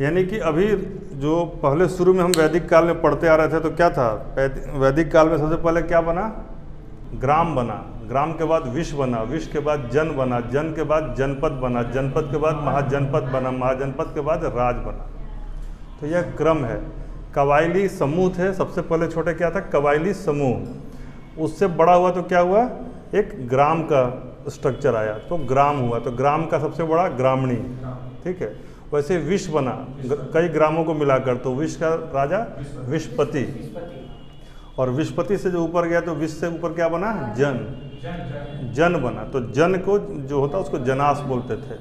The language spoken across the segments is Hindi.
यानी कि अभी जो पहले शुरू में हम वैदिक काल में पढ़ते आ रहे थे तो क्या था, वैदिक काल में सबसे पहले क्या बना, ग्राम बना, ग्राम के बाद विश्व बना, विश्व के बाद जन बना, जन के बाद जनपद बना, जनपद के बाद महाजनपद बना, महाजनपद के बाद राज बना। तो यह क्रम है। कबायली समूह थे, सबसे पहले छोटे क्या था, कबायली समूह। उससे बड़ा हुआ तो क्या हुआ, एक ग्राम का स्ट्रक्चर आया तो ग्राम हुआ, तो ग्राम का सबसे बड़ा ग्रामणी, ठीक है। वैसे विश्व बना कई ग्रामों को मिलाकर, तो विश्व का राजा विश्वपति, और विश्वपति से जो ऊपर गया तो विश्व से ऊपर क्या बना, जन बना। तो जन को जो होता उसको जनास बोलते थे,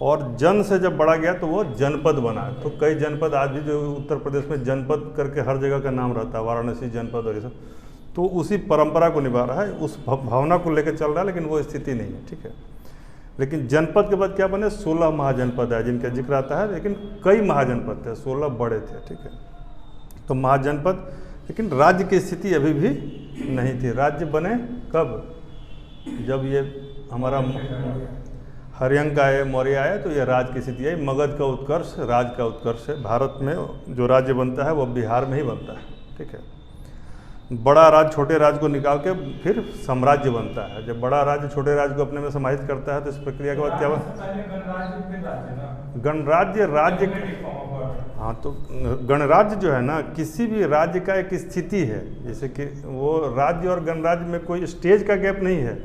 और जन से जब बड़ा गया तो वो जनपद बना। तो कई जनपद आज भी जो उत्तर प्रदेश में जनपद करके हर जगह का नाम रहता है, वाराणसी जनपद और ये सब, तो उसी परंपरा को निभा रहा है, उस भावना को लेकर चल रहा है, लेकिन वो स्थिति नहीं है, ठीक है। लेकिन जनपद के बाद क्या बने, 16 महाजनपद है जिनका जिक्र आता है, लेकिन कई महाजनपद थे, 16 बड़े थे, ठीक है। तो महाजनपद, लेकिन राज्य की स्थिति अभी भी नहीं थी। राज्य बने कब, जब ये हमारा हरियंक आए, मौर्य आए, तो ये राज्य की स्थिति आई। मगध का उत्कर्ष, राज का उत्कर्ष है। भारत में जो राज्य बनता है वो बिहार में ही बनता है, ठीक है। बड़ा राज्य छोटे राज्य को निकाल के फिर साम्राज्य बनता है। जब बड़ा राज्य छोटे राज्य को अपने में समाहित करता है तो इस प्रक्रिया के बाद क्या बनता है, गणराज्य। राज्य, हाँ, तो गणराज्य जो है ना, किसी भी राज्य का एक स्थिति है, जैसे कि वो राज्य और गणराज्य में कोई स्टेज का गैप नहीं है,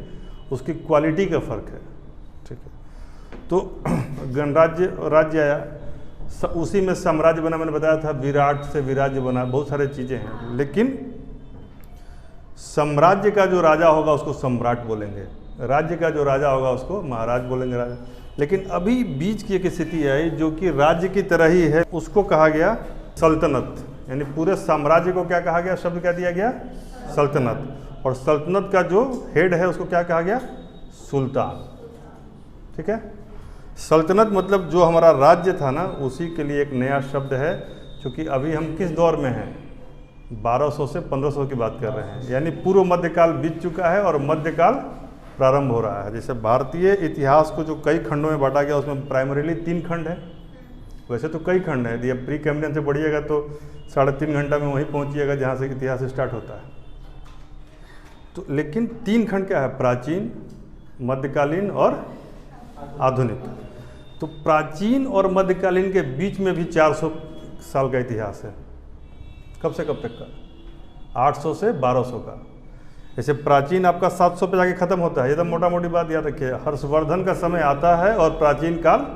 उसकी क्वालिटी का फर्क है, ठीक है। तो गणराज्य राज्य आया, उसी में साम्राज्य बना, मैंने बताया था, विराट से विराज्य बना, बहुत सारे चीज़ें हैं। लेकिन साम्राज्य का जो राजा होगा उसको सम्राट बोलेंगे, राज्य का जो राजा होगा उसको महाराज बोलेंगे, राजा। लेकिन अभी बीच की एक स्थिति आई जो कि राज्य की तरह ही है, उसको कहा गया सल्तनत। यानी पूरे साम्राज्य को क्या कहा गया, शब्द क्या दिया गया, सल्तनत। और सल्तनत का जो हेड है उसको क्या कहा गया, सुल्तान, ठीक है। सल्तनत मतलब जो हमारा राज्य था ना, उसी के लिए एक नया शब्द है, क्योंकि अभी हम किस दौर में हैं, 1200 से 1500 की बात कर रहे हैं। यानी पूर्व मध्यकाल बीत चुका है और मध्यकाल प्रारंभ हो रहा है। जैसे भारतीय इतिहास को जो कई खंडों में बांटा गया, उसमें प्राइमरीली 3 खंड है। वैसे तो कई खंड है, यदि आप प्री कैम्ब्रियन से पढ़िएगा तो 3.5 घंटा में वहीं पहुंचिएगा जहाँ से इतिहास स्टार्ट होता है। तो लेकिन 3 खंड क्या है, प्राचीन, मध्यकालीन और आधुनिक। तो प्राचीन और मध्यकालीन के बीच में भी 400 साल का इतिहास है। कब से कब तक का, 800 से 1200 का। जैसे प्राचीन आपका 700 पे जाके खत्म होता है, एकदम मोटा मोटी बात याद रखिए। हर्षवर्धन का समय आता है और प्राचीन काल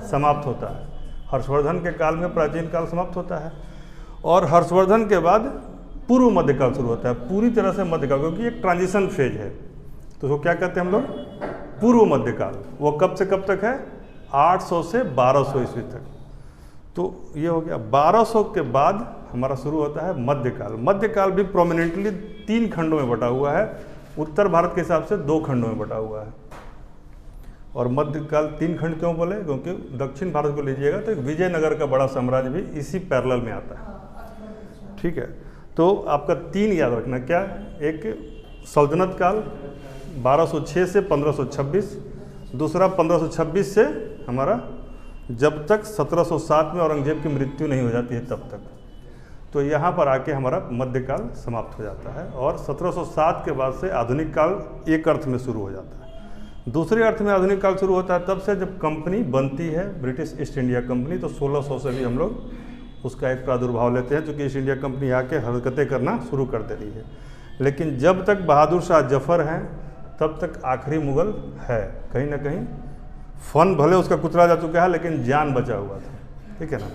समाप्त होता है। हर्षवर्धन के काल में प्राचीन काल समाप्त होता है, और हर्षवर्धन के बाद पूर्व मध्यकाल शुरू होता है, पूरी तरह से मध्यकाल, क्योंकि एक ट्रांजिशन फेज है। तो उसको क्या कहते हैं हम लोग, पूर्व मध्यकाल। वो कब से कब तक है, 800 से 1200 ईस्वी तक। तो ये हो गया। 1200 के बाद हमारा शुरू होता है मध्यकाल। मध्यकाल भी प्रोमिनेंटली 3 खंडों में बटा हुआ है। उत्तर भारत के हिसाब से 2 खंडों में बटा हुआ है। और मध्यकाल 3 खंड क्यों बोले, क्योंकि दक्षिण भारत को लीजिएगा तो एक विजयनगर का बड़ा साम्राज्य भी इसी पैरेलल में आता है, ठीक है। तो आपका 3 याद रखना, क्या, एक सल्तनत काल 1206 से 1526, दूसरा 1526 से हमारा जब तक 1707 में औरंगजेब की मृत्यु नहीं हो जाती है तब तक। तो यहाँ पर आके हमारा मध्यकाल समाप्त हो जाता है, और 1707 के बाद से आधुनिक काल एक अर्थ में शुरू हो जाता है। दूसरे अर्थ में आधुनिक काल शुरू होता है तब से जब कंपनी बनती है, ब्रिटिश ईस्ट इंडिया कंपनी। तो 1600 से भी हम लोग उसका एक प्रादुर्भाव लेते हैं, क्योंकि ईस्ट इंडिया कंपनी आके हरकतें करना शुरू कर दे रही है। लेकिन जब तक बहादुर शाह जफर हैं तब तक आखिरी मुगल है। कहीं ना कहीं फन भले उसका कुचला जा चुका है, लेकिन जान बचा हुआ था, ठीक है ना।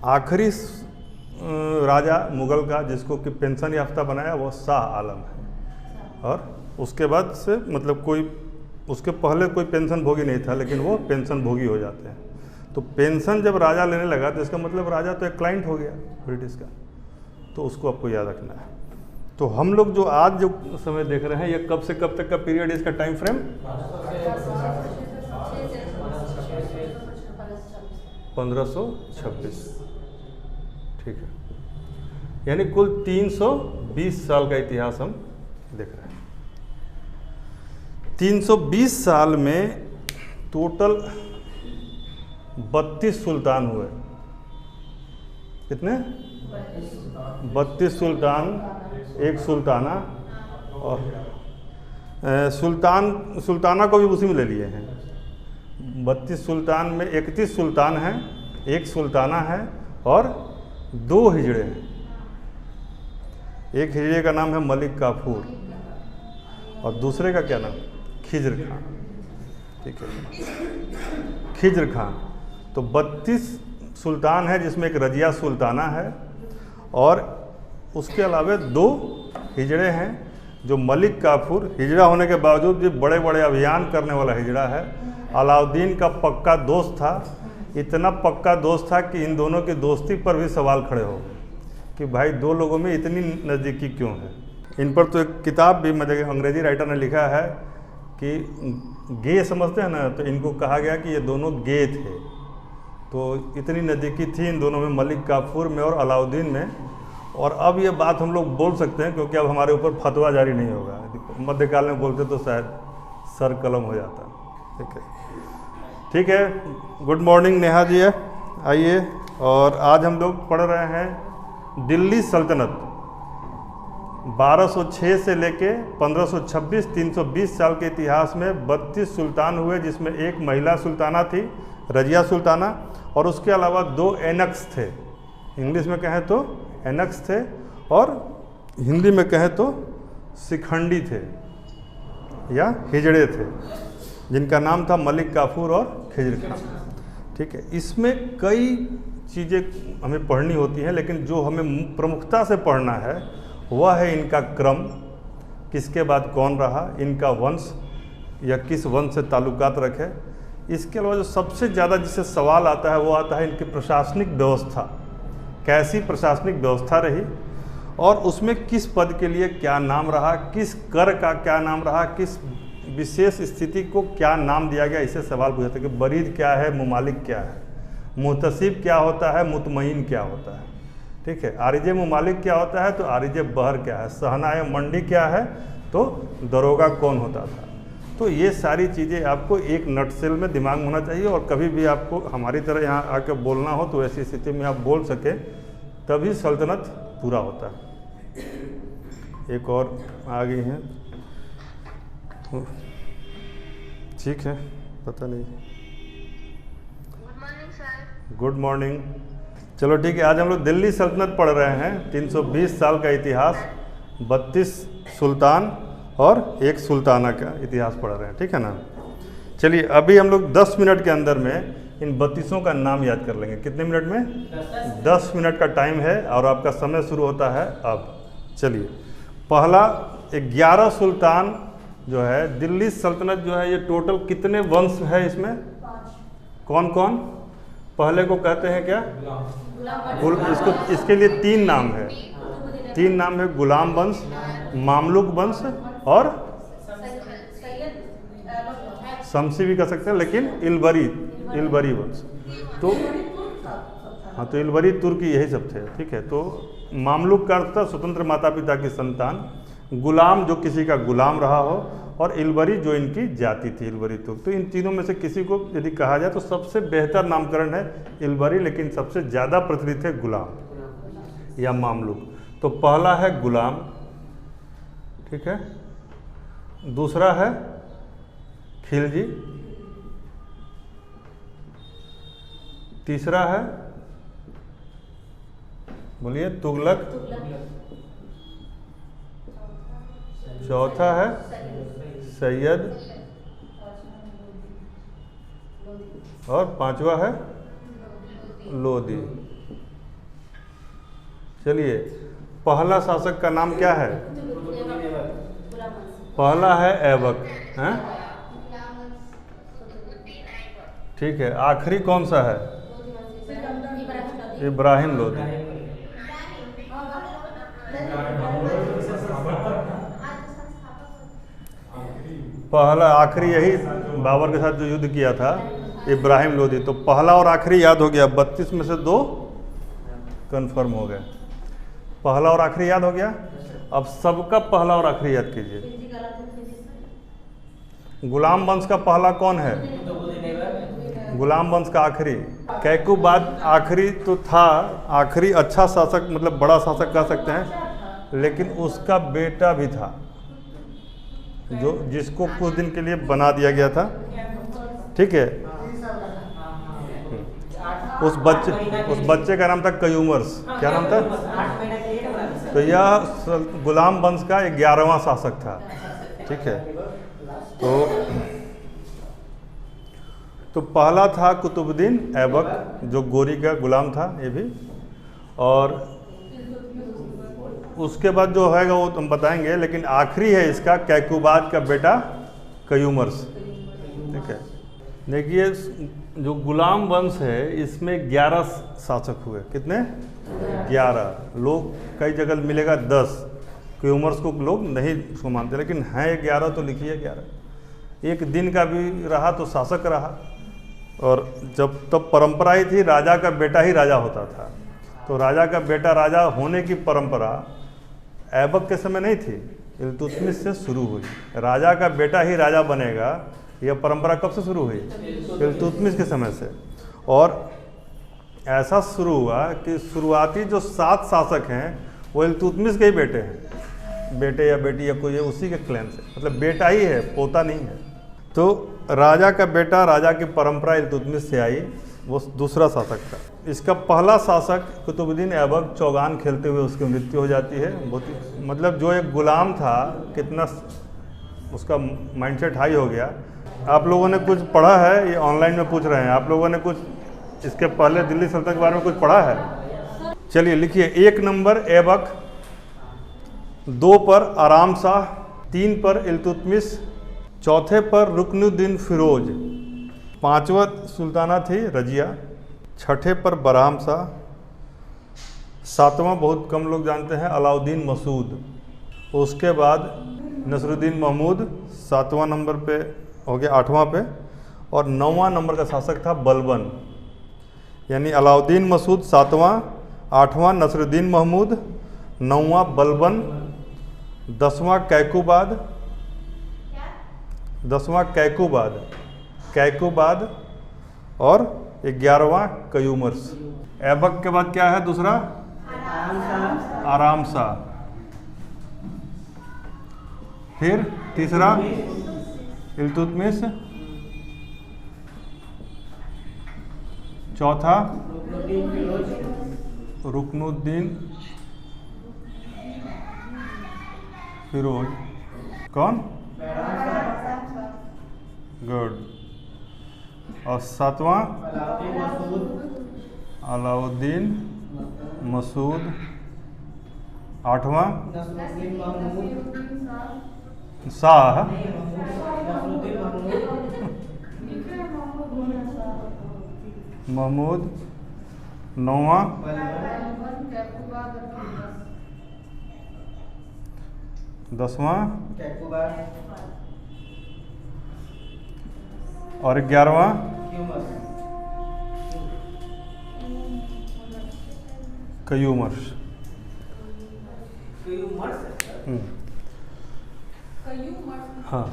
आखिरी राजा मुगल का जिसको कि पेंशन याफ्ता बनाया वो शाह आलम है, और उसके बाद से मतलब कोई उसके पहले कोई पेंशन भोगी नहीं था, लेकिन वो पेंशन भोगी हो जाते हैं। तो पेंशन जब राजा लेने लगा तो इसका मतलब राजा तो एक क्लाइंट हो गया ब्रिटिश का। तो उसको आपको याद रखना है। तो हम लोग जो आज जो समय देख रहे हैं, ये कब से कब तक का पीरियड है, इसका टाइम फ्रेम 1526, ठीक है। यानी कुल 320 साल का इतिहास हम देख रहे हैं। 320 साल में टोटल 32 सुल्तान हुए। कितने? 32 सुल्तान, एक सुल्ताना, और सुल्ताना को भी उसी में ले लिए हैं। 32 सुल्तान में 31 सुल्तान हैं, एक सुल्ताना है और 2 हिजड़े हैं। एक हिजड़े का नाम है मलिक काफूर और दूसरे का क्या नाम? खिज्र खान। ठीक है, खिज्र खान। तो 32 सुल्तान है जिसमें एक रजिया सुल्ताना है और उसके अलावा 2 हिजड़े हैं। जो मलिक काफूर हिजड़ा होने के बावजूद भी बड़े बड़े अभियान करने वाला हिजड़ा है। अलाउद्दीन का पक्का दोस्त था, इतना पक्का दोस्त था कि इन दोनों की दोस्ती पर भी सवाल खड़े हो कि भाई 2 लोगों में इतनी नज़दीकी क्यों है। इन पर तो एक किताब भी मतलब अंग्रेजी राइटर ने लिखा है कि गे समझते हैं ना, तो इनको कहा गया कि ये दोनों गे थे। तो इतनी नज़दीकी थी इन दोनों में, मलिक काफूर में और अलाउद्दीन में। और अब ये बात हम लोग बोल सकते हैं क्योंकि अब हमारे ऊपर फतवा जारी नहीं होगा। मध्यकाल में बोलते तो शायद सर कलम हो जाता। ठीक है, ठीक है। गुड मॉर्निंग नेहा जी, आइए। और आज हम लोग पढ़ रहे हैं दिल्ली सल्तनत 1206 से लेके 1526, 320 साल के इतिहास में 32 सुल्तान हुए, जिसमें एक महिला सुल्ताना थी, रजिया सुल्ताना, और उसके अलावा 2 एनक्स थे। इंग्लिश में कहें तो एनक्स थे और हिंदी में कहें तो शिखंडी थे या हिजड़े थे, जिनका नाम था मलिक काफूर और खिज्र खान। ठीक है, इसमें कई चीज़ें हमें पढ़नी होती हैं, लेकिन जो हमें प्रमुखता से पढ़ना है वह है इनका क्रम, किसके बाद कौन रहा, इनका वंश या किस वंश से ताल्लुकात रखे। इसके अलावा जो सबसे ज़्यादा जिससे सवाल आता है वो आता है इनकी प्रशासनिक व्यवस्था, कैसी प्रशासनिक व्यवस्था रही और उसमें किस पद के लिए क्या नाम रहा, किस कर का क्या नाम रहा, किस विशेष स्थिति को क्या नाम दिया गया। इससे सवाल पूछते हैं कि बरीद क्या है, मुमालिक क्या है, मुहतसिब क्या होता है, मुतमईन क्या होता है। ठीक है, आरिज मुमालिक क्या होता है तो आरिज बहर क्या है, सहनाए मंडी क्या है तो दरोगा कौन होता था। तो ये सारी चीज़ें आपको एक नटसेल में दिमाग में होना चाहिए और कभी भी आपको हमारी तरह यहाँ आके बोलना हो तो ऐसी स्थिति में आप बोल सके, तभी सल्तनत पूरा होता है। एक और आ गई हैं, ठीक है, पता नहीं। Good morning sir. Good morning. चलो ठीक है, आज हम लोग दिल्ली सल्तनत पढ़ रहे हैं। 320 साल का इतिहास, 32 सुल्तान और एक सुल्ताना का इतिहास पढ़ रहे हैं। ठीक है ना। चलिए अभी हम लोग 10 मिनट के अंदर में इन 32 का नाम याद कर लेंगे। कितने मिनट में? 10 मिनट का टाइम है और आपका समय शुरू होता है अब। चलिए, पहला 11 सुल्तान जो है दिल्ली सल्तनत जो है, ये टोटल कितने वंश है इसमें? 5। कौन कौन? पहले को कहते हैं क्या? इसको, इसके लिए 3 नाम है। 3 नाम है, गुलाम वंश, मामलुक वंश और शमसी भी कह सकते हैं, लेकिन इलबरी वंश। तो हाँ, तो इलबरी तुर्की यही सब थे। ठीक है, तो मामलुक का अर्थ था स्वतंत्र माता पिता की संतान, गुलाम जो किसी का गुलाम रहा हो, और इलबरी जो इनकी जाति थी, इलबरी तुर्क। तो इन तीनों में से किसी को यदि कहा जाए तो सबसे बेहतर नामकरण है इलबरी, लेकिन सबसे ज़्यादा प्रचलित है गुलाम या मामलुक। तो पहला है गुलाम, ठीक है, दूसरा है खिलजी, तीसरा है, बोलिए, तुगलक, चौथा है सैयद, और 5वां है लोदी। चलिए, पहला शासक का नाम क्या है? पहला है ऐबक, हैं? ठीक है, आखिरी कौन सा है? इब्राहिम लोदी। पहला आखिरी यही बाबर के साथ जो युद्ध किया था, इब्राहिम लोदी। तो पहला और आखिरी याद हो गया, 32 में से 2 कंफर्म हो गए। पहला और आखिरी याद हो गया। अब सबका पहला और आखिरी याद कीजिए। गुलाम वंश का पहला कौन है? गुलाम वंश का आखिरी। कैकुबाद आखिरी तो था, आखिरी अच्छा शासक मतलब बड़ा शासक कह सकते हैं, लेकिन उसका बेटा भी था जो जिसको कुछ दिन के लिए बना दिया गया था। ठीक है, उस बच्चे का नाम था कयूमर्स। क्या नाम था? तो यह गुलाम वंश का 11वां शासक था। ठीक है, तो पहला था कुतुबुद्दीन ऐबक जो गोरी का गुलाम था, ये भी। और उसके बाद जो है वो तुम बताएंगे, लेकिन आखिरी है इसका कैकुबाद का बेटा कयूमर्स। ठीक है, देखिए जो गुलाम वंश है इसमें 11 शासक हुए। कितने? 11। लोग कई जगह मिलेगा 10, कयूमर्स को लोग नहीं उसको मानते, लेकिन हैं 11 तो लिखिए 11। एक दिन का भी रहा तो शासक रहा, और जब तब परंपरा ही थी राजा का बेटा ही राजा होता था। तो राजा का बेटा राजा होने की परंपरा ऐबक के समय नहीं थी, इल्तुतमिश से शुरू हुई। राजा का बेटा ही राजा बनेगा, यह परंपरा कब से शुरू हुई? इल्तुतमिश के समय से। और ऐसा शुरू हुआ कि शुरुआती जो 7 शासक हैं वो इल्तुतमिश के ही बेटे हैं, बेटे या बेटी या कोई है उसी के क्लेम से, मतलब बेटा ही है, पोता नहीं है। तो राजा का बेटा, राजा की परंपरा इल्तुतमिश से आई, वो दूसरा शासक था। इसका पहला शासक कुतुबुद्दीन ऐबक चौगान खेलते हुए उसकी मृत्यु हो जाती है। बहुत मतलब जो एक गुलाम था कितना उसका माइंडसेट हाई हो गया। आप लोगों ने कुछ पढ़ा है? ये ऑनलाइन में पूछ रहे हैं, आप लोगों ने कुछ इसके पहले दिल्ली सल्तनत के बारे में कुछ पढ़ा है? चलिए लिखिए। 1 नंबर ऐबक, 2 पर आराम शाह, 3 पर इल्तुतमिश, चौथे पर रुकनुद्दीन फिरोज, 5वां सुल्ताना थी रजिया, 6ठे पर बरहम शाह, 7वां बहुत कम लोग जानते हैं अलाउद्दीन मसूद, उसके बाद नसरुद्दीन महमूद 7वां नंबर पे हो गया, 8वां पे, और 9वां नंबर का शासक था बलबन। यानी अलाउद्दीन मसूद 7वां, 8वां नसरुद्दीन महमूद, 9वां बलबन, 10वां कैकुबाद, 10वां कैकुबाद और 11वां कयूमर्स। ऐबक के बाद क्या है दूसरा? आराम शाह। फिर तीसरा इल्तुतमिश, चौथा रुकनुद्दीन फिरोज। कौन? गुड। और 7वां अलाउद्दीन मसूद, 8वां शाह, महमूद, 9वां 10वां और 11वां कयूमर्स। हाँ,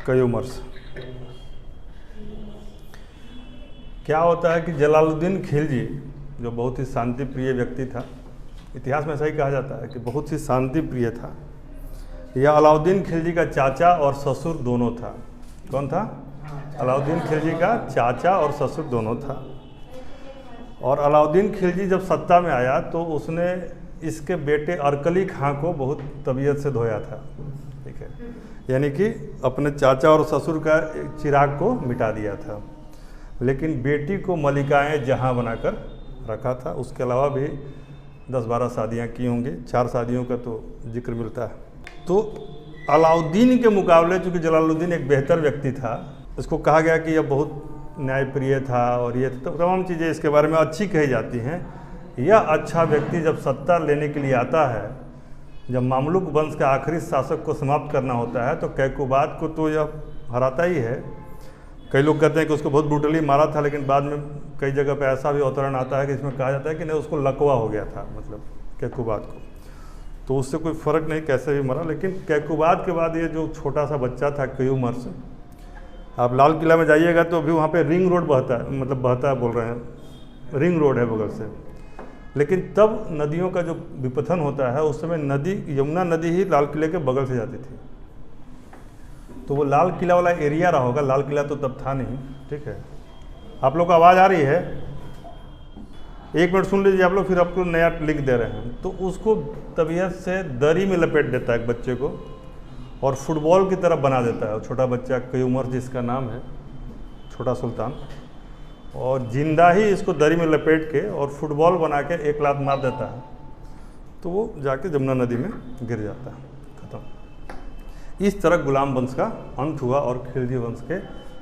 कयूमर्स। क्या होता है कि जलालुद्दीन खिलजी जो बहुत ही शांति प्रिय व्यक्ति था, इतिहास में ऐसा ही कहा जाता है कि बहुत ही शांति प्रिय था, यह अलाउद्दीन खिलजी का चाचा और ससुर दोनों था। कौन था? अलाउद्दीन खिलजी का चाचा और ससुर दोनों था। और अलाउद्दीन खिलजी जब सत्ता में आया तो उसने इसके बेटे अरकली खां को बहुत तबीयत से धोया था। ठीक है, यानी कि अपने चाचा और ससुर का चिराग को मिटा दिया था, लेकिन बेटी को मलिकाएं जहां बनाकर रखा था। उसके अलावा भी 10-12 शादियां की होंगी, 4 शादियों का तो जिक्र मिलता है। तो अलाउद्दीन के मुकाबले चूँकि जलालुद्दीन एक बेहतर व्यक्ति था, इसको कहा गया कि यह बहुत न्यायप्रिय था और ये तो तमाम चीज़ें इसके बारे में अच्छी कही जाती हैं। यह अच्छा व्यक्ति जब सत्ता लेने के लिए आता है, जब मामलुक वंश के आखिरी शासक को समाप्त करना होता है, तो कैकुबाद को तो यह हराता ही है। कई लोग कहते हैं कि उसको बहुत ब्रूटली मारा था, लेकिन बाद में कई जगह पे ऐसा भी अवतरण आता है कि इसमें कहा जाता है कि नहीं, उसको लकवा हो गया था, मतलब कैकुबाद को, तो उससे कोई फ़र्क नहीं कैसे भी मरा। लेकिन कैकुबाद के बाद ये जो छोटा सा बच्चा था कयूमर्स, आप लाल किला में जाइएगा तो अभी वहाँ पे रिंग रोड बहता है, मतलब बहता है बोल रहे हैं, रिंग रोड है बगल से। लेकिन तब नदियों का जो विपथन होता है उस समय नदी, यमुना नदी ही लाल किले के बगल से जाती थी। तो वो लाल किला वाला एरिया रहा होगा, लाल किला तो तब था नहीं। ठीक है, आप लोग को आवाज़ आ रही है? 1 मिनट सुन लीजिए आप लोग, फिर आपको नया लिंक दे रहे हैं। तो उसको तबीयत से दरी में लपेट देता है एक बच्चे को और फुटबॉल की तरह बना देता है। छोटा बच्चा, कई उम्र जिसका नाम है छोटा सुल्तान, और जिंदा ही इसको दरी में लपेट के और फुटबॉल बना के एक लात मार देता है, तो वो जाके जमुना नदी में गिर जाता है, खत्म। इस तरह गुलाम वंश का अंत हुआ और खिलजी वंश के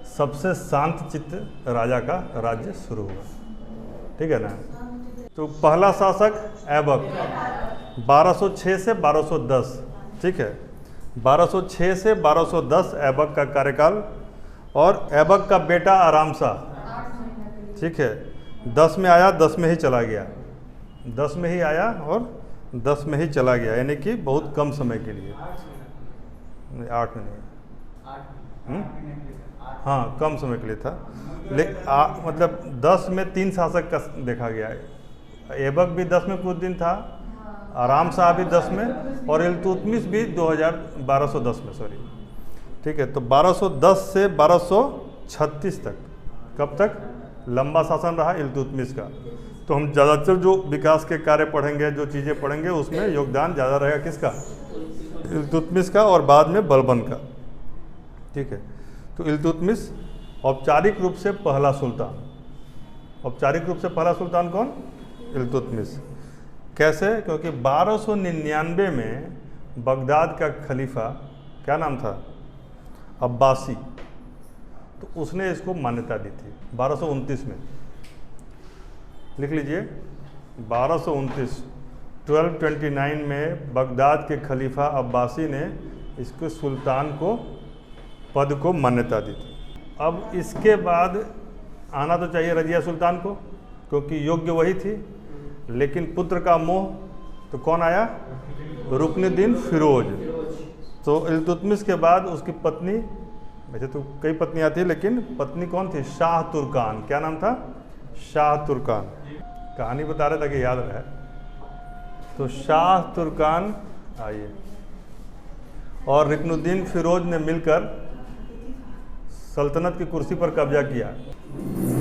सबसे शांत चित्त राजा का राज्य शुरू हुआ। ठीक है ना। तो पहला शासक ऐबक 1206 से 1210। ठीक है, 1206 से 1210 ऐबक का कार्यकाल, और ऐबक का बेटा आरामशाह, ठीक है, 10 में आया, 10 में ही चला गया, 10 में ही आया और 10 में ही चला गया, यानी कि बहुत कम समय के लिए। 8 में नहीं, हाँ कम समय के लिए था। मतलब 10 में 3 शासक का देखा गया है। ऐबक भी 10 में कुछ दिन था, आरामशाह भी 10 में, और इल्तुतमिश भी 1210 में, सॉरी। ठीक है, तो 1210 से 1236 तक, कब तक लंबा शासन रहा इल्तुतमिश का। तो हम ज़्यादातर जो विकास के कार्य पढ़ेंगे, जो चीज़ें पढ़ेंगे, उसमें योगदान ज़्यादा रहेगा किसका? इल्तुतमिश का, और बाद में बलबन का। ठीक है, तो इल्तुतमिश औपचारिक रूप से पहला सुल्तान। औपचारिक रूप से पहला सुल्तान कौन? इल्तुतमिश। कैसे? क्योंकि 1299 में बगदाद का खलीफा, क्या नाम था? अब्बासी, तो उसने इसको मान्यता दी थी 1229 में। लिख लीजिए 1229, 1229 में बगदाद के खलीफा अब्बासी ने इसको सुल्तान को, पद को मान्यता दी थी। अब इसके बाद आना तो चाहिए रजिया सुल्तान को, क्योंकि योग्य वही थी, लेकिन पुत्र का मोह, तो कौन आया? रुकनुद्दीन फिरोज। तो इल्तुतमिश के बाद उसकी पत्नी, वैसे तो कई पत्नियां थी, लेकिन पत्नी कौन थी? शाह तुर्कान। क्या नाम था? शाह तुर्कान। कहानी बता रहे ताकि याद रहे। तो शाह तुर्कान आइए, और रुकनुद्दीन फिरोज ने मिलकर सल्तनत की कुर्सी पर कब्जा किया,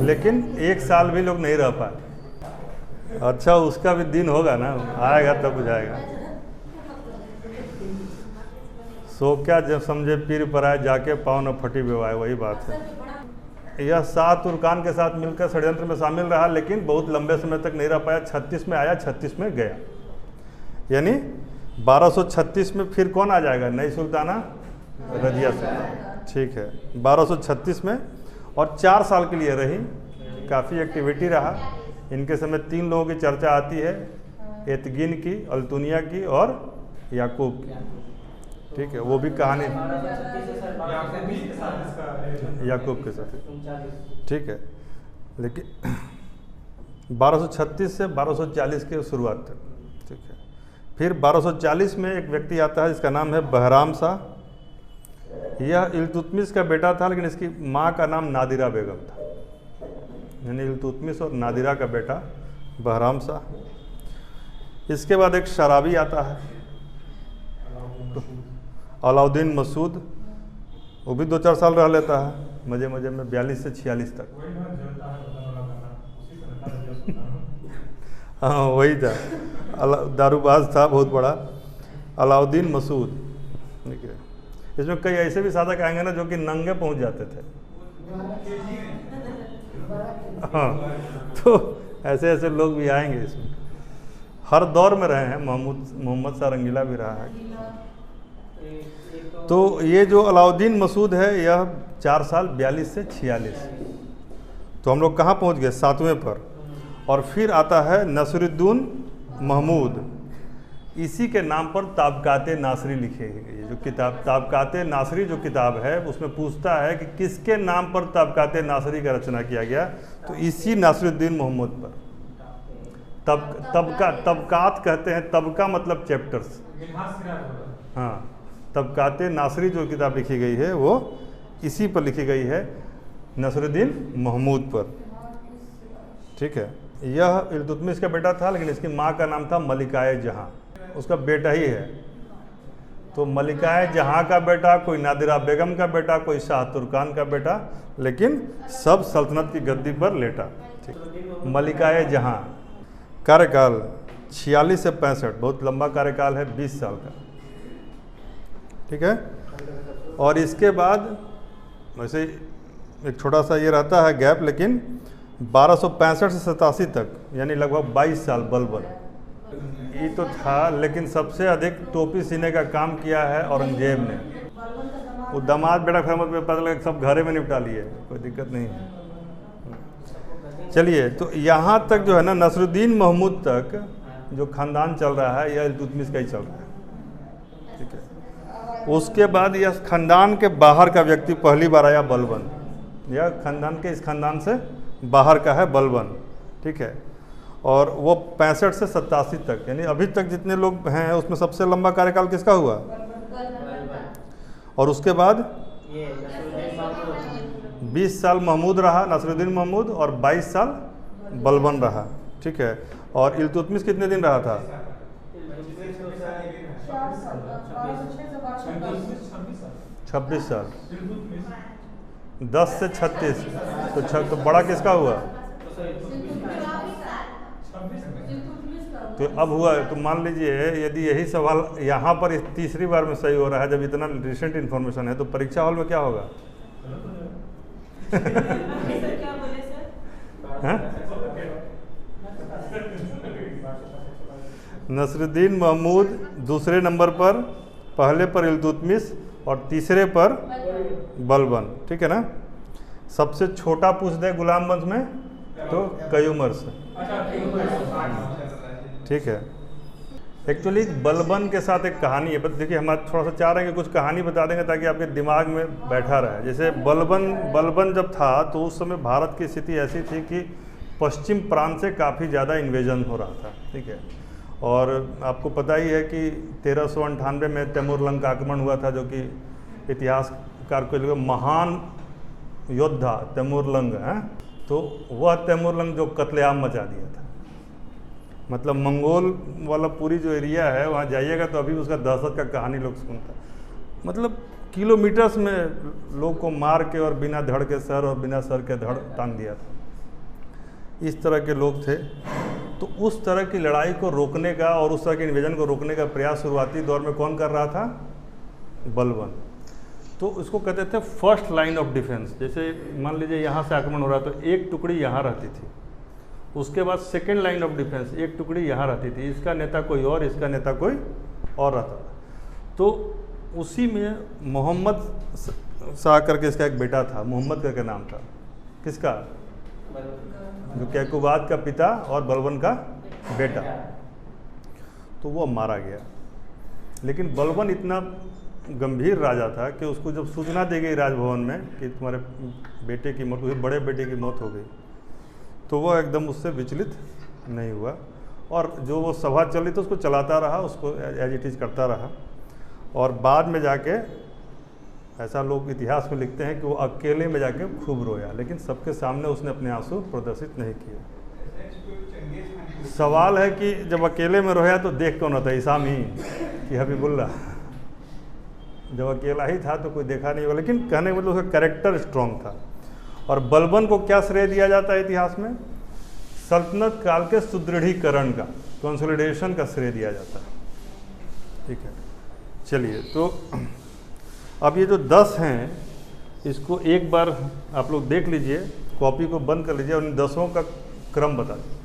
लेकिन 1 साल भी लोग नहीं रह पाए। अच्छा, उसका भी दिन होगा ना, आएगा तब बुझाएगा। सो क्या जब समझे पीर पर आए, जाके पाँव न फटी विवाह, वही बात है। यह शाह तुर्कान के साथ मिलकर षड्यंत्र में शामिल रहा, लेकिन बहुत लंबे समय तक नहीं रह पाया। 36 में आया, 36 में गया, यानी 1236 में फिर कौन आ जाएगा? नई सुल्ताना रजिया सुल्तान। ठीक है, 1236 में, और 4 साल के लिए रही, काफ़ी एक्टिविटी रहा। इनके समय 3 लोगों की चर्चा आती है, एतगिन की, अल्तुनिया की और याकूब की। ठीक है, वो भी कहानी याकूब के साथ। ठीक है, लेकिन 1236 से 1240 के शुरुआत तक। ठीक है, फिर 1240 में एक व्यक्ति आता है जिसका नाम है बहराम शाह। यह इल्तुतमिश का बेटा था, लेकिन इसकी माँ का नाम नादिरा बेगम था, यानी इल्तुतमिश और नादिरा का बेटा बहराम शाह। इसके बाद एक शराबी आता है, अलाउद्दीन मसूद, वो भी 2-4 साल रह लेता है मज़े मज़े में, 42 से 46 तक। हाँ वही था, दारूबाज था बहुत बड़ा, अलाउद्दीन मसूद। ठीक है, इसमें कई ऐसे भी साधक आएंगे ना जो कि नंगे पहुंच जाते थे। हाँ, तो ऐसे ऐसे लोग भी आएंगे इसमें, हर दौर में रहे हैं। मोहम्मद शाह रंगीला भी रहा है। तो ये जो अलाउद्दीन मसूद है, यह 4 साल 42 से 46। तो हम लोग कहाँ पहुँच गए? 7वें पर। और फिर आता है नसरुद्दीन महमूद। इसी के नाम पर ताबकाते नासरी लिखी गई है। जो किताब ताबकाते नासरी जो किताब है, उसमें पूछता है कि किसके नाम पर ताबकाते नासरी का रचना किया गया, तो इसी नासरुद्दीन महमूद पर। तबकात कहते हैं, तबका मतलब चैप्टर्स। हाँ, तबकाते नासरी जो किताब लिखी गई है वो इसी पर लिखी गई है, नसरुद्दीन महमूद पर। ठीक है, यह इल्तुतमिश का बेटा था, लेकिन इसकी माँ का नाम था मलिकाए जहाँ, उसका बेटा ही है। तो मलिकाए जहाँ का बेटा, कोई नादिरा बेगम का बेटा, कोई शाह तुर्कान का बेटा, लेकिन सब सल्तनत की गद्दी पर लेटा। ठीक, मलिकाए जहाँ, कार्यकाल 46 से 65, बहुत लंबा कार्यकाल है, 20 साल का। ठीक है, और इसके बाद वैसे एक छोटा सा ये रहता है गैप, लेकिन 1265 से 87 तक, यानी लगभग 22 साल बलबन ये तो था। लेकिन सबसे अधिक टोपी सीने का काम किया है औरंगजेब ने। वो दामाद बेटा खैमत में पता लगा सब घरे में निपटा लिए, कोई दिक्कत नहीं है। चलिए, तो यहाँ तक जो है ना, नसरुद्दीन महमूद तक जो खानदान चल रहा है, यह इल्तुतमिश का ही चल रहा है। ठीक है, उसके बाद यह खानदान के बाहर का व्यक्ति पहली बार आया, बलबन। यह खानदान के, इस खानदान से बाहर का है बलबन। ठीक है, और वो 65 से 87 तक, यानी अभी तक जितने लोग हैं उसमें सबसे लंबा कार्यकाल किसका हुआ? और उसके बाद 20 साल महमूद रहा, नसरुद्दीन महमूद, और 22 साल बलबन रहा। ठीक है, और इल्तुतमिश कितने दिन रहा था? 26 साल, 10 से 36, तो बड़ा किसका हुआ? तो अब हुआ, तो मान लीजिए यदि यही सवाल यहाँ पर इस तीसरी बार में सही हो रहा है, जब इतना रिसेंट इन्फॉर्मेशन है, तो परीक्षा हॉल में क्या होगा? नसरुद्दीन महमूद दूसरे नंबर पर, पहले पर इल्तुतमिश, और तीसरे पर बलबन। ठीक है ना। सबसे छोटा पूछ दे गुलाम वंश में तो कयूमर से। ठीक है, एक्चुअली बलबन के साथ एक कहानी है, बस देखिए हम थोड़ा सा चाह रहे हैं कि कुछ कहानी बता देंगे ताकि आपके दिमाग में बैठा रहे। जैसे बलबन जब था तो उस समय भारत की स्थिति ऐसी थी कि पश्चिम प्रांत से काफ़ी ज़्यादा इन्वेजन हो रहा था। ठीक है, और आपको पता ही है कि 1398 में तैमूरलंग का आक्रमण हुआ था, जो कि इतिहासकार को लिए महान योद्धा तैमूरलंग है। तो वह तैमूरलंग जो कत्लेआम मचा दिया था, मतलब मंगोल वाला पूरी जो एरिया है वहाँ जाइएगा तो अभी उसका दहशत का कहानी लोग सुनता, मतलब किलोमीटर्स में लोग को मार के और बिना धड़ के सर और बिना सर के धड़ टांग दिया था। इस तरह के लोग थे। तो उस तरह की लड़ाई को रोकने का और उस तरह के इन्वेजन को रोकने का प्रयास शुरुआती दौर में कौन कर रहा था? बलबन। तो इसको कहते थे फर्स्ट लाइन ऑफ डिफेंस। जैसे मान लीजिए यहाँ से आक्रमण हो रहा तो एक टुकड़ी यहाँ रहती थी, उसके बाद सेकेंड लाइन ऑफ डिफेंस एक टुकड़ी यहाँ रहती थी, इसका नेता कोई और, इसका नेता कोई और रहता था। तो उसी में मोहम्मद शाह करके इसका एक बेटा था, मोहम्मद करके नाम था, किसका? जो कैकुबाद का पिता और बलबन का बेटा। तो वो मारा गया। लेकिन बलबन इतना गंभीर राजा था कि उसको जब सूचना दी गई राजभवन में कि तुम्हारे बेटे की मौत हुई, बड़े बेटे की मौत हो गई, तो वो एकदम उससे विचलित नहीं हुआ और जो वो सभा चल रही थी उसको चलाता रहा, उसको एज इट इज़ करता रहा। और बाद में जाके ऐसा लोग इतिहास में लिखते हैं कि वो अकेले में जाके खूब रोया, लेकिन सबके सामने उसने अपने आंसू प्रदर्शित नहीं किए। सवाल है कि जब अकेले में रोया तो देख कौन होता? इसाम ही कि हबीबुल्लाह। जब अकेला ही था तो कोई देखा नहीं होगा, लेकिन कहने का मतलब उसका कैरेक्टर स्ट्रॉन्ग था। और बलबन को क्या श्रेय दिया जाता है इतिहास में? सल्तनत काल के सुदृढ़ीकरण का, कंसोलिडेशन का श्रेय दिया जाता है। ठीक है, चलिए, तो अब ये जो 10 हैं इसको एक बार आप लोग देख लीजिए, कॉपी को बंद कर लीजिए और इन 10 का क्रम बता दीजिए,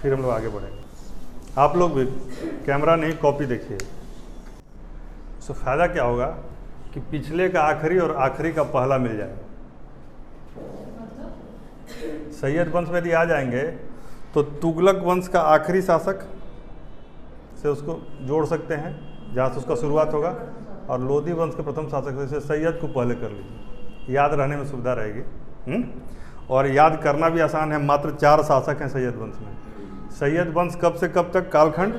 फिर हम लोग आगे बढ़ेंगे। आप लोग भी कैमरा नहीं, कॉपी देखिए। उससे फ़ायदा क्या होगा कि पिछले का आखिरी और आखिरी का पहला मिल जाएगा। सैयद वंश में यदि आ जाएंगे तो तुगलक वंश का आखिरी शासक से उसको जोड़ सकते हैं जहाँ से उसका शुरुआत होगा, और लोधी वंश के प्रथम शासक से सैयद को पहले कर लीजिए, याद रहने में सुविधा रहेगी। और याद करना भी आसान है, मात्र 4 शासक हैं सैयद वंश में। सैयद वंश कब से कब तक? कालखंड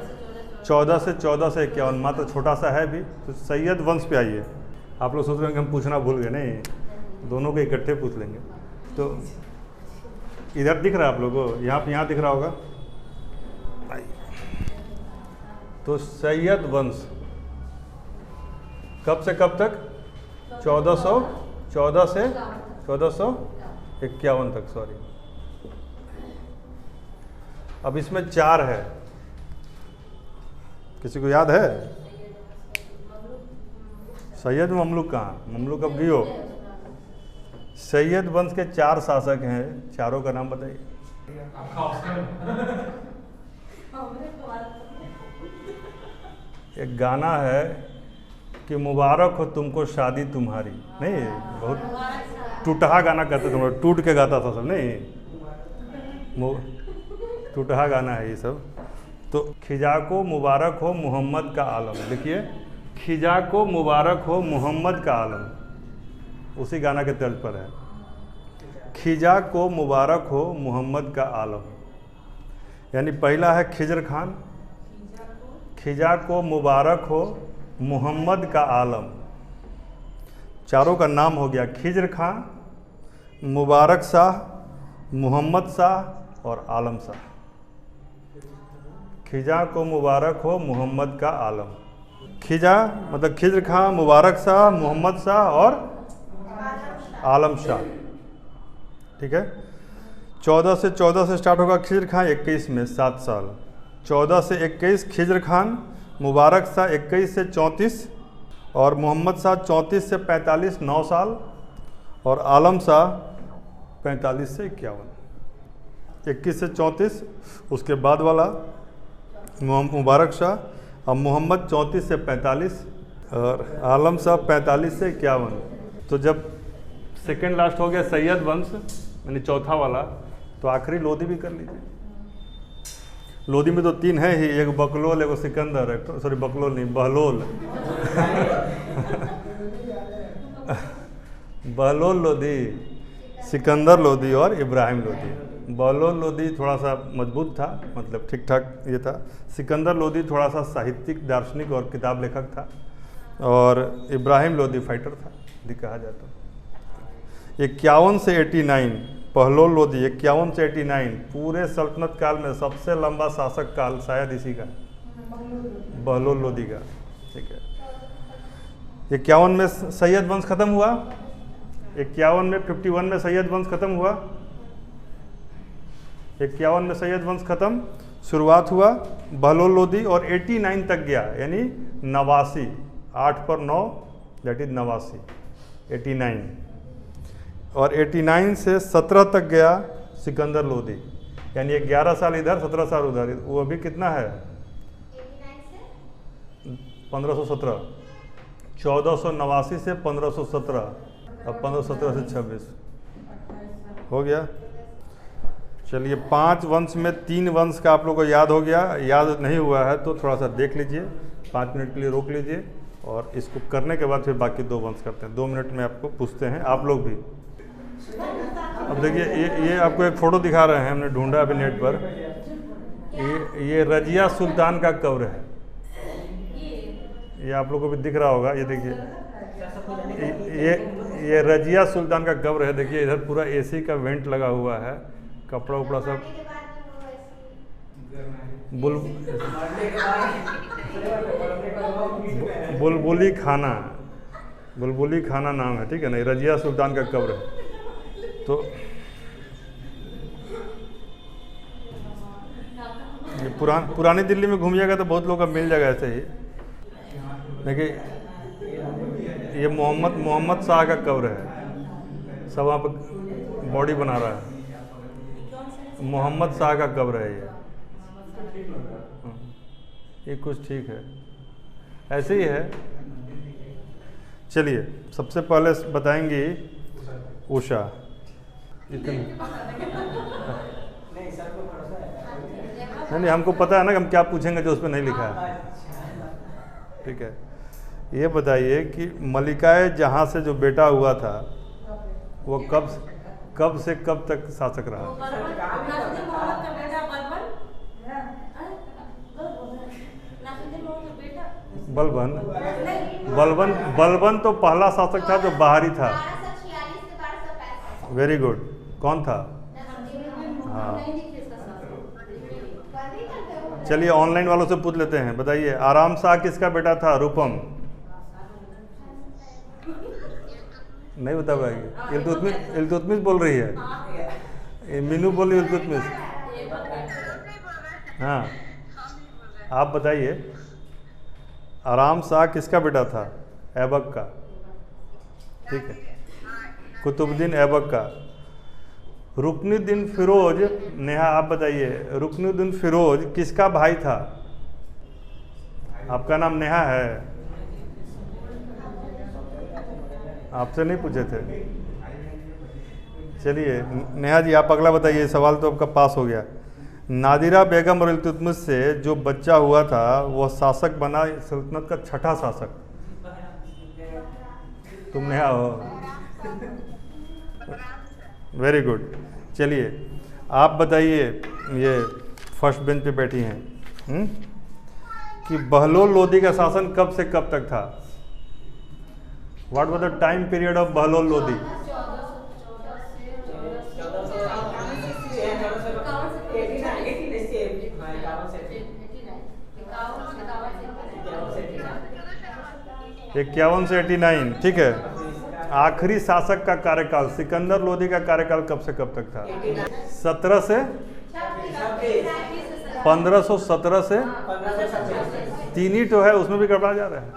14 से 51, मात्र छोटा सा है भी। तो सैयद वंश पे आइए। आप लोग सोच रहे हैं कि हम पूछना भूल गए, नहीं, दोनों को इकट्ठे पूछ लेंगे। तो इधर दिख रहा है आप लोगों को, यहाँ दिख रहा होगा। तो सैयद वंश कब से कब तक? 1414 से 1451 तक, सॉरी। अब इसमें 4 है, किसी को याद है? सैयद ममलुक कहाँ? ममलुक अब गियो। सैयद वंश के 4 शासक हैं, चारों का नाम बताइए। एक गाना है कि मुबारक हो तुमको शादी तुम्हारी, नहीं? बहुत टूटहा गाना कहते तुम, टूट के गाता था सब, नहीं? टूटहा गाना है ये सब। तो खिजा को मुबारक हो मोहम्मद का आलम, देखिए, खिजा को मुबारक हो मोहम्मद का आलम, उसी गाना के तर्ज पर है। खिजा को मुबारक हो मोहम्मद का आलम, यानी पहला है खिजर खान, खिजा को मुबारक हो मोहम्मद का आलम। चारों का नाम हो गया खिजर खान, मुबारक शाह, मोहम्मद शाह और आलम शाह। खिजा को मुबारक हो मोहम्मद का आलम। खिजा मतलब खिजर खान, मुबारक शाह, मोहम्मद शाह और आलम शाह, ठीक है। 14 से स्टार्ट होगा खिजर खान, 21 में 7 साल। 14 से 21 खिजर खान, मुबारक शाह 21 से 34 और मोहम्मद शाह 34 से 45 9 साल और आलम शाह 45 से 51। 21 से 34 उसके बाद वाला मुबारक शाह और मोहम्मद 34 से 45 और आलम शाह 45 से 51। तो जब सेकेंड लास्ट हो गया सैयद वंश यानी चौथा वाला, तो आखिरी लोधी भी कर लीजिए। लोधी में तो 3 है ही, एक बकलोल, एक सिकंदर, एक सॉरी बकलोल नहीं, बहलोल। बहलोल लोधी, सिकंदर लोधी और इब्राहिम लोधी। बहलोल लोधी थोड़ा सा मजबूत था, मतलब ठीक ठाक ये था। सिकंदर लोधी थोड़ा सा साहित्यिक, दार्शनिक और किताब लेखक था और इब्राहिम लोधी फाइटर था, यदि कहा जाए तो। 51 से 89 बहलोल लोधी, 51 से 89 पूरे सल्तनत काल में सबसे लंबा शासक काल शायद इसी का, बहलोल लोधी का, ठीक है। 51 में सैयद वंश खत्म हुआ, 51 में 51 में सैयद वंश खत्म हुआ, 51 में सैयद वंश खत्म, शुरुआत हुआ बहलोल लोधी और 89 तक गया, यानी 89, 8 पर 9 दैट इज 89, 89 और 89 से 17 तक गया सिकंदर लोधी, यानी 11 साल इधर 17 साल उधर। वो अभी कितना है? 1517, 1489 से 1517 और 1517 से 26 हो गया। चलिए 5 वंश में 3 वंश का आप लोग को याद हो गया। याद नहीं हुआ है तो थोड़ा सा देख लीजिए, 5 मिनट के लिए रोक लीजिए और इसको करने के बाद फिर बाकी 2 वंश करते हैं। 2 मिनट में आपको पूछते हैं, आप लोग भी। अब देखिए ये आपको एक फ़ोटो दिखा रहे हैं, हमने ढूंढा अभी नेट पर। ये रजिया सुल्तान का कब्र है, ये आप लोगों को भी दिख रहा होगा। ये देखिए ये रजिया सुल्तान का कब्र है। देखिए इधर पूरा एसी का वेंट लगा हुआ है, कपड़ा उपड़ा सब बुलबुली खाना, बुलबुली खाना नाम है, ठीक है ना। रजिया सुल्तान का कब्र है। तो ये पुरानी दिल्ली में घूमिएगा तो बहुत लोग का मिल जाएगा ऐसे ही। देखिए ये मोहम्मद शाह का कब्र है, सब वहाँ पर बॉडी बना रहा है। मोहम्मद शाह का कब्र है ये कुछ ठीक है, ऐसे ही है। चलिए सबसे पहले बताएंगे उषा। नहीं हमको पता है ना कि हम क्या पूछेंगे जो उस पर नहीं लिखा है, ठीक है। ये बताइए कि मलिकाए जहाँ से जो बेटा हुआ था वो कब से कब तक शासक रहा? बलबन तो पहला शासक था जो बाहरी था। Very good. कौन था? हाँ, चलिए ऑनलाइन वालों से पूछ लेते हैं, बताइए आराम शाह किसका बेटा था? रूपम नहीं बता पाएगी। इल्तुतमिश बोल रही है, मीनू बोल रही है इल्तुतमिश। हाँ, आप बताइए आराम शाह किसका बेटा था? ऐबक का, ठीक है, कुतुबुद्दीन ऐबक का। रुकनुद्दीन फिरोज, नेहा आप बताइए रुकनुद्दीन फिरोज किसका भाई था? आपका नाम नेहा है, आपसे नहीं पूछे थे। चलिए नेहा जी आप अगला बताइए, सवाल तो आपका पास हो गया। नादिरा बेगम और इल्तुतमिश से जो बच्चा हुआ था वह शासक बना सल्तनत का छठा शासक। तुम नेहा हो, वेरी गुड। चलिए आप बताइए, ये फर्स्ट बेंच पे बैठी हैं, कि बहलोल लोदी का शासन कब से कब तक था? What was the time period of Bahlol Lodi? इक्यावन से 89, ठीक है। आखिरी शासक का कार्यकाल सिकंदर लोदी का कार्यकाल कब से कब तक था? 17 से 1517 से, तीन ही तो है, उसमें भी गड़बड़ा जा रहा है।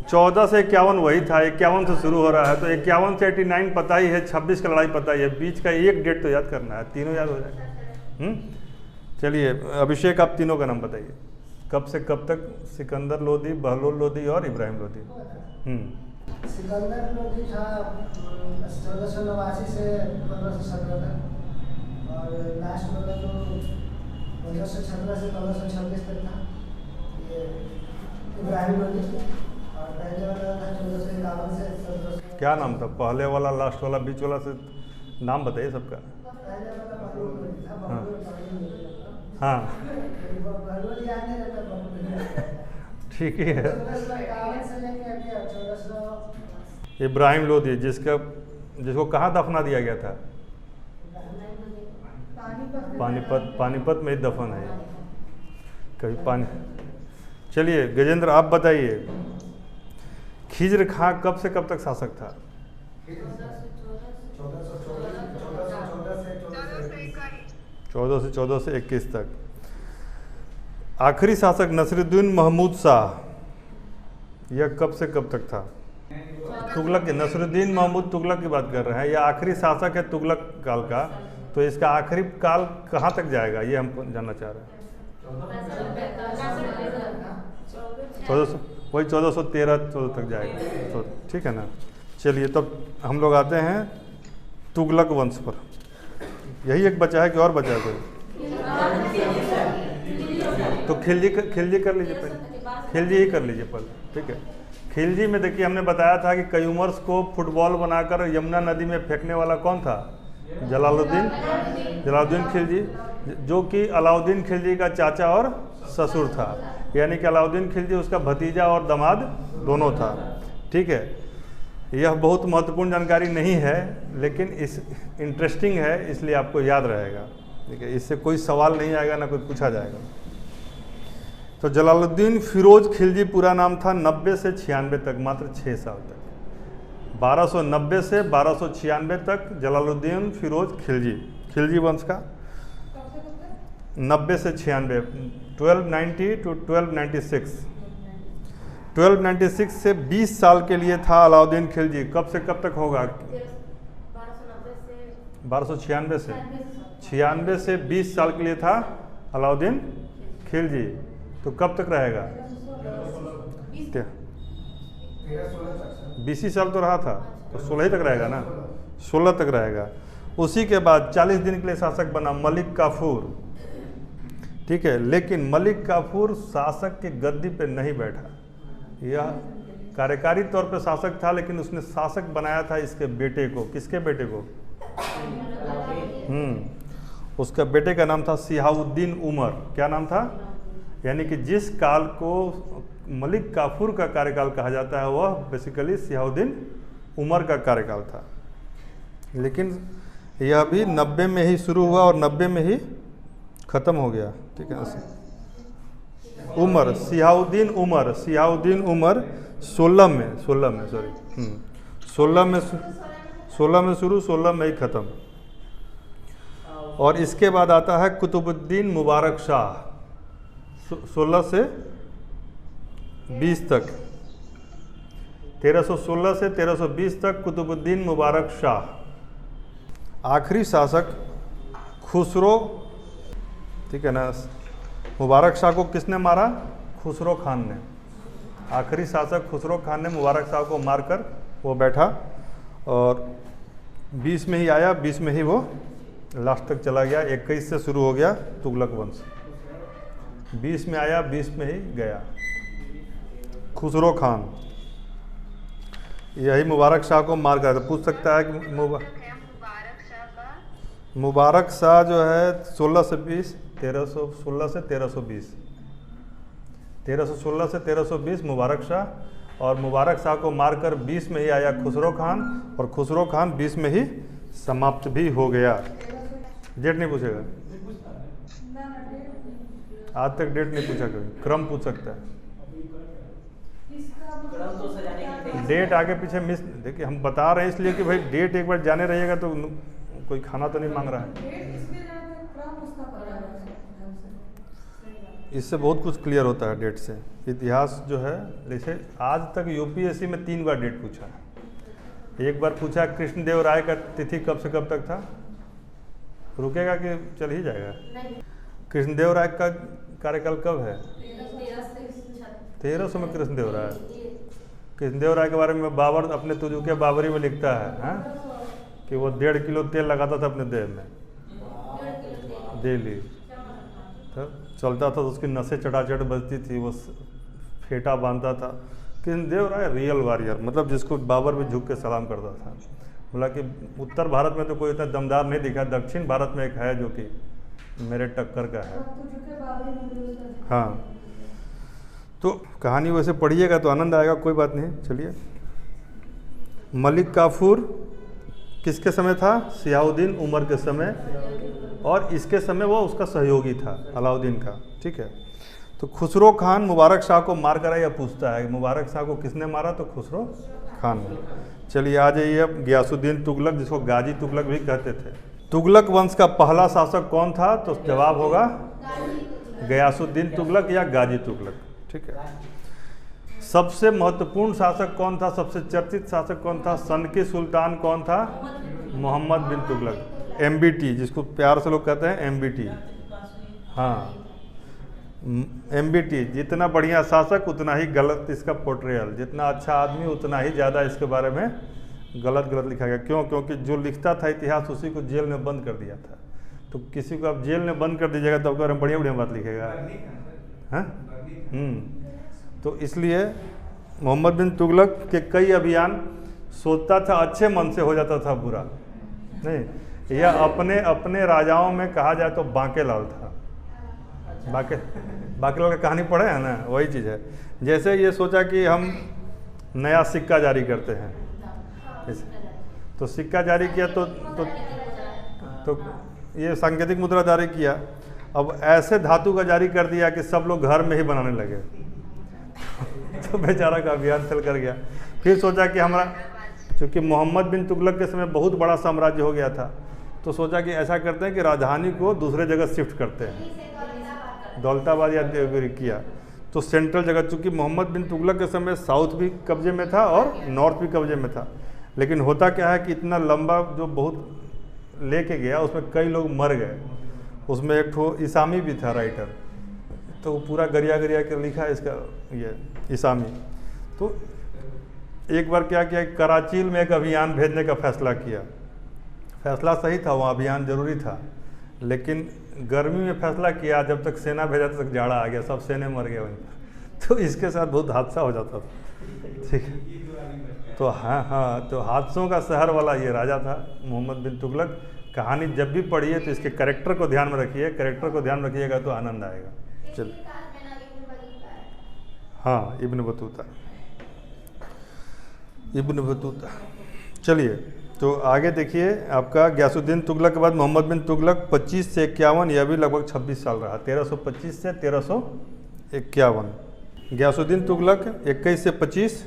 14 से 51 वही था, 51 से शुरू हो रहा है, तो 51 से 89 पता ही है, 26 का लड़ाई पता ही है, बीच का एक डेट तो याद करना है, तीनों याद हो जाएगा। चलिए अभिषेक आप तीनों का नाम बताइए, कब से कब तक? सिकंदर लोदी, बहलोल लोदी और इब्राहिम लोदी। सिकंदर लोदी था 1489 से 1517 तक, और लास्ट वाला जो 1517 से 1526 तक था ये इब्राहिम लोदी, और पहले वाला था 1451 से 1700। क्या नाम था पहले वाला, लास्ट वाला, बीच वाला? से नाम बताइए सबका। पहले वाला बहलोल लोदी था, हाँ बहलोल याद नहीं रहता, ठीक ही है। 1451 से लेके 1400। इब्राहिम लोदी जिसको कहाँ दफना दिया गया था? पानीपत में ही दफन है कभी पानी। चलिए गजेंद्र आप बताइए, खिज्र खां कब से कब तक शासक था? 14 से 21 तक। आखिरी शासक नसरुद्दीन महमूद शाह, यह कब से कब तक था? तुगलक के, नसरुद्दीन महमूद तुगलक की बात कर रहे हैं, यह आखिरी शासक है तुगलक काल का, तो इसका आखिरी काल कहाँ तक जाएगा ये हम जानना चाह रहे हैं। 1413 तक जाएगा, तो ठीक है ना। चलिए तब हम लोग आते हैं तुगलक वंश पर। यही एक बचा है कि और बचा है कोई? तो खिलजी कर लीजिए पहले, खिलजी ही कर लीजिए पहले, ठीक है। खिलजी में देखिए हमने बताया था कि कयूमर्स को फुटबॉल बनाकर यमुना नदी में फेंकने वाला कौन था? जलालुद्दीन खिलजी, जो कि अलाउद्दीन खिलजी का चाचा और ससुर था, यानी कि अलाउद्दीन खिलजी उसका भतीजा और दामाद दोनों था, ठीक है। यह बहुत महत्वपूर्ण जानकारी नहीं है, लेकिन इस इंटरेस्टिंग है, इसलिए आपको याद रहेगा, ठीक है। इससे कोई सवाल नहीं आएगा, ना कोई पूछा जाएगा। तो जलालुद्दीन फिरोज खिलजी पूरा नाम था 90 से 96 तक, मात्र 6 साल तक। 1290 से 1296 तक जलालुद्दीन फिरोज खिलजी वंश का, 90 से 96, 1290 टू 1296। 1296 से 20 साल के लिए था अलाउद्दीन खिलजी। कब से कब तक होगा? 1296 से 96 से 20 साल के लिए था अलाउद्दीन खिलजी। तो कब तक रहेगा? 20 साल तो रहा था, तो 16 तक रहेगा ना, 16 तक रहेगा। उसी के बाद 40 दिन के लिए शासक बना मलिक काफूर, ठीक है। लेकिन मलिक काफूर शासक के गद्दी पे नहीं बैठा, यह कार्यकारी तौर पे शासक था, लेकिन उसने शासक बनाया था इसके बेटे को। किसके बेटे को? उसका बेटे का नाम था सिहाउद्दीन उमर। क्या नाम था? यानी कि जिस काल को मलिक काफूर का कार्यकाल कहा जाता है, वह बेसिकली सिहाउद्दीन उमर का कार्यकाल था, लेकिन यह भी 90 में ही शुरू हुआ और 90 में ही ख़त्म हो गया। ठीक है। उमर सिहाउद्दीन उमर 16 में सॉरी 16 में शुरू 16 में ही ख़त्म। और इसके बाद आता है कुतुबुद्दीन मुबारक शाह 16 से 20 तक, 1316 से 1320 तक कुतुबुद्दीन मुबारक शाह। आखिरी शासक खुसरो, ठीक है ना। मुबारक शाह को किसने मारा? खुसरो खान ने। आखिरी शासक खुसरो खान ने मुबारक शाह को मारकर वो बैठा और 20 में ही आया, 20 में ही वो लास्ट तक चला गया। 21 से शुरू हो गया तुगलक वंश, 20 में आया, 20 में ही गया। खुसरो खान यही मुबारक शाह को मार कर। तो पूछ सकता है कि मुबारक शाह जो है 16 से 20, 1316 से 1320, 1316 से 1320 मुबारक शाह। और मुबारक शाह को मारकर 20 में ही आया खुसरो खान, और खुसरो खान 20 में ही समाप्त भी हो गया। डेट नहीं पूछेगा, आज तक डेट नहीं पूछा कभी। क्रम पूछ सकता है, डेट आगे पीछे मिस। देखिए हम बता रहे हैं इसलिए कि भाई डेट एक बार जाने रहिएगा तो कोई खाना तो नहीं मांग रहा है। इससे बहुत कुछ क्लियर होता है डेट से। इतिहास जो है, जैसे आज तक यूपीएससी में 3 बार डेट पूछा है। एक बार पूछा कृष्णदेव राय का तिथि कब से कब तक था, रुकेगा कि चल ही जाएगा? कृष्णदेव राय का कार्यकाल कब है? 1300 में कृष्णदेव राय। कृष्णदेव राय के बारे में बाबर अपने तुजुके बाबरी में लिखता है कि वो 1.5 किलो तेल लगाता था अपने देह में डेली, तो चलता था तो उसकी नसें चटाचट बजती थी, वो फेटा बांधता था। कृष्णदेव राय रियल वॉरियर, मतलब जिसको बाबर भी झुक के सलाम करता था। बोला कि उत्तर भारत में तो कोई इतना दमदार नहीं दिखा, दक्षिण भारत में एक है जो कि मेरे टक्कर का है। हाँ, तो कहानी वैसे पढ़िएगा तो आनंद आएगा, कोई बात नहीं। चलिए, मलिक काफूर किसके समय था? सिहाउद्दीन उमर के समय, और इसके समय वो उसका सहयोगी था अलाउद्दीन का। ठीक है। तो खुसरो खान मुबारक शाह को मार कर यह पूछता है मुबारक शाह को किसने मारा? तो खुसरो खान ने। चलिए आ जाइए अब गियासुद्दीन तुगलक, जिसको गाजी तुगलक भी कहते थे। तुगलक वंश का पहला शासक कौन था? तो जवाब होगा गियासुद्दीन तुगलक या गाजी तुगलक। ठीक है। सबसे महत्वपूर्ण शासक कौन था? सबसे चर्चित शासक कौन था? सनकी सुल्तान कौन था? मोहम्मद बिन तुगलक, MBT, जिसको प्यार से लोग कहते हैं MBT। हाँ, MBT। जितना बढ़िया शासक उतना ही गलत इसका पोर्ट्रेयल, जितना अच्छा आदमी उतना ही ज़्यादा इसके बारे में गलत लिखा गया। क्यों? क्योंकि जो लिखता था इतिहास उसी को जेल में बंद कर दिया था। तो किसी को आप जेल में बंद कर दीजिएगा तो आपको बढ़िया बढ़िया बात लिखेगा। हाँ, तो इसलिए मोहम्मद बिन तुगलक के कई अभियान सोचता था अच्छे मन से, हो जाता था बुरा नहीं। यह अपने राजाओं में कहा जाए तो बांके लाल था। बांके लाल की कहानी पढ़े हैं ना, वही चीज़ है। जैसे ये सोचा कि हम नया सिक्का जारी करते हैं, तो सिक्का जारी किया तो ये सांकेतिक मुद्रा जारी किया। अब ऐसे धातु का जारी कर दिया कि सब लोग घर में ही बनाने लगे तो बेचारा का अभियान चल कर गया। फिर सोचा कि हमारा, चूँकि मोहम्मद बिन तुगलक के समय बहुत बड़ा साम्राज्य हो गया था, तो सोचा कि ऐसा करते हैं कि राजधानी को दूसरे जगह शिफ्ट करते हैं, दौलताबाद या देवगिरी किया। तो सेंट्रल जगह, चूँकि मोहम्मद बिन तुगलक के समय साउथ भी कब्जे में था और नॉर्थ भी कब्जे में था। लेकिन होता क्या है कि इतना लंबा जो बहुत लेके गया उसमें कई लोग मर गए। उसमें एक ठो इसामी भी था राइटर, तो वो पूरा गरिया के लिखा है इसका ये इसामी। तो एक बार क्या किया, कराची में एक अभियान भेजने का फैसला किया। फैसला सही था, वहाँ अभियान जरूरी था, लेकिन गर्मी में फैसला किया, जब तक सेना भेजा तब तक जाड़ा आ गया, सब सेने मर गए वहीं पर। तो इसके साथ बहुत हादसा हो जाता था। ठीक है। तो हाँ, तो हादसों का शहर वाला ये राजा था मोहम्मद बिन तुगलक। कहानी जब भी पढ़िए तो इसके कैरेक्टर को ध्यान में रखिए, कैरेक्टर को ध्यान रखिएगा तो आनंद आएगा। चलिए, हाँ, इब्न बतूता। चलिए तो आगे देखिए, आपका गयासुद्दीन तुगलक के बाद मोहम्मद बिन तुगलक 25 से 51, यह भी लगभग 26 साल रहा, 1325 से 1351। गयासुद्दीन तुगलक 21 से 25,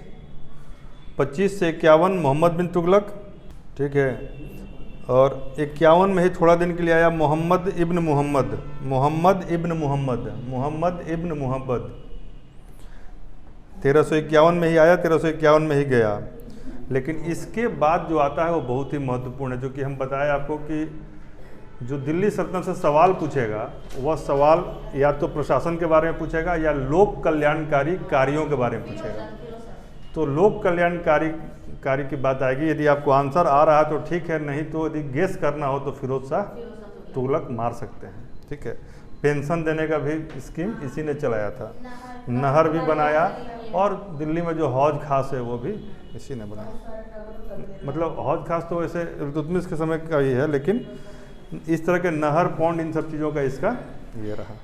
25 से 51 मोहम्मद बिन तुगलक, ठीक है। और 51 में ही थोड़ा दिन के लिए आया मोहम्मद इब्न मुहम्मद, मोहम्मद इब्न मुहम्मद, मोहम्मद इब्न मुहम्मद। 1351 में ही आया, 1351 में ही गया। लेकिन इसके बाद जो आता है वो बहुत ही महत्वपूर्ण है, जो कि हम बताएं आपको कि जो दिल्ली सल्तनत से सवाल पूछेगा वह सवाल या तो प्रशासन के बारे में पूछेगा या लोक कल्याणकारी कार्यों के बारे में पूछेगा। तो लोक कल्याणकारी कार्य की बात आएगी। यदि आपको आंसर आ रहा है तो ठीक है, नहीं तो यदि गेस करना हो तो फिरोज शाह तुगलक मार सकते हैं, ठीक है। पेंशन देने का भी स्कीम इसी ने चलाया था, नहर भी बनाया, और दिल्ली में जो हौज खास है वो भी इसी ने बनाया। मतलब हौज खास तो वैसे इल्तुतमिश के समय का ही है, लेकिन इस तरह के नहर, पौंड, इन सब चीज़ों का इसका ये रहा।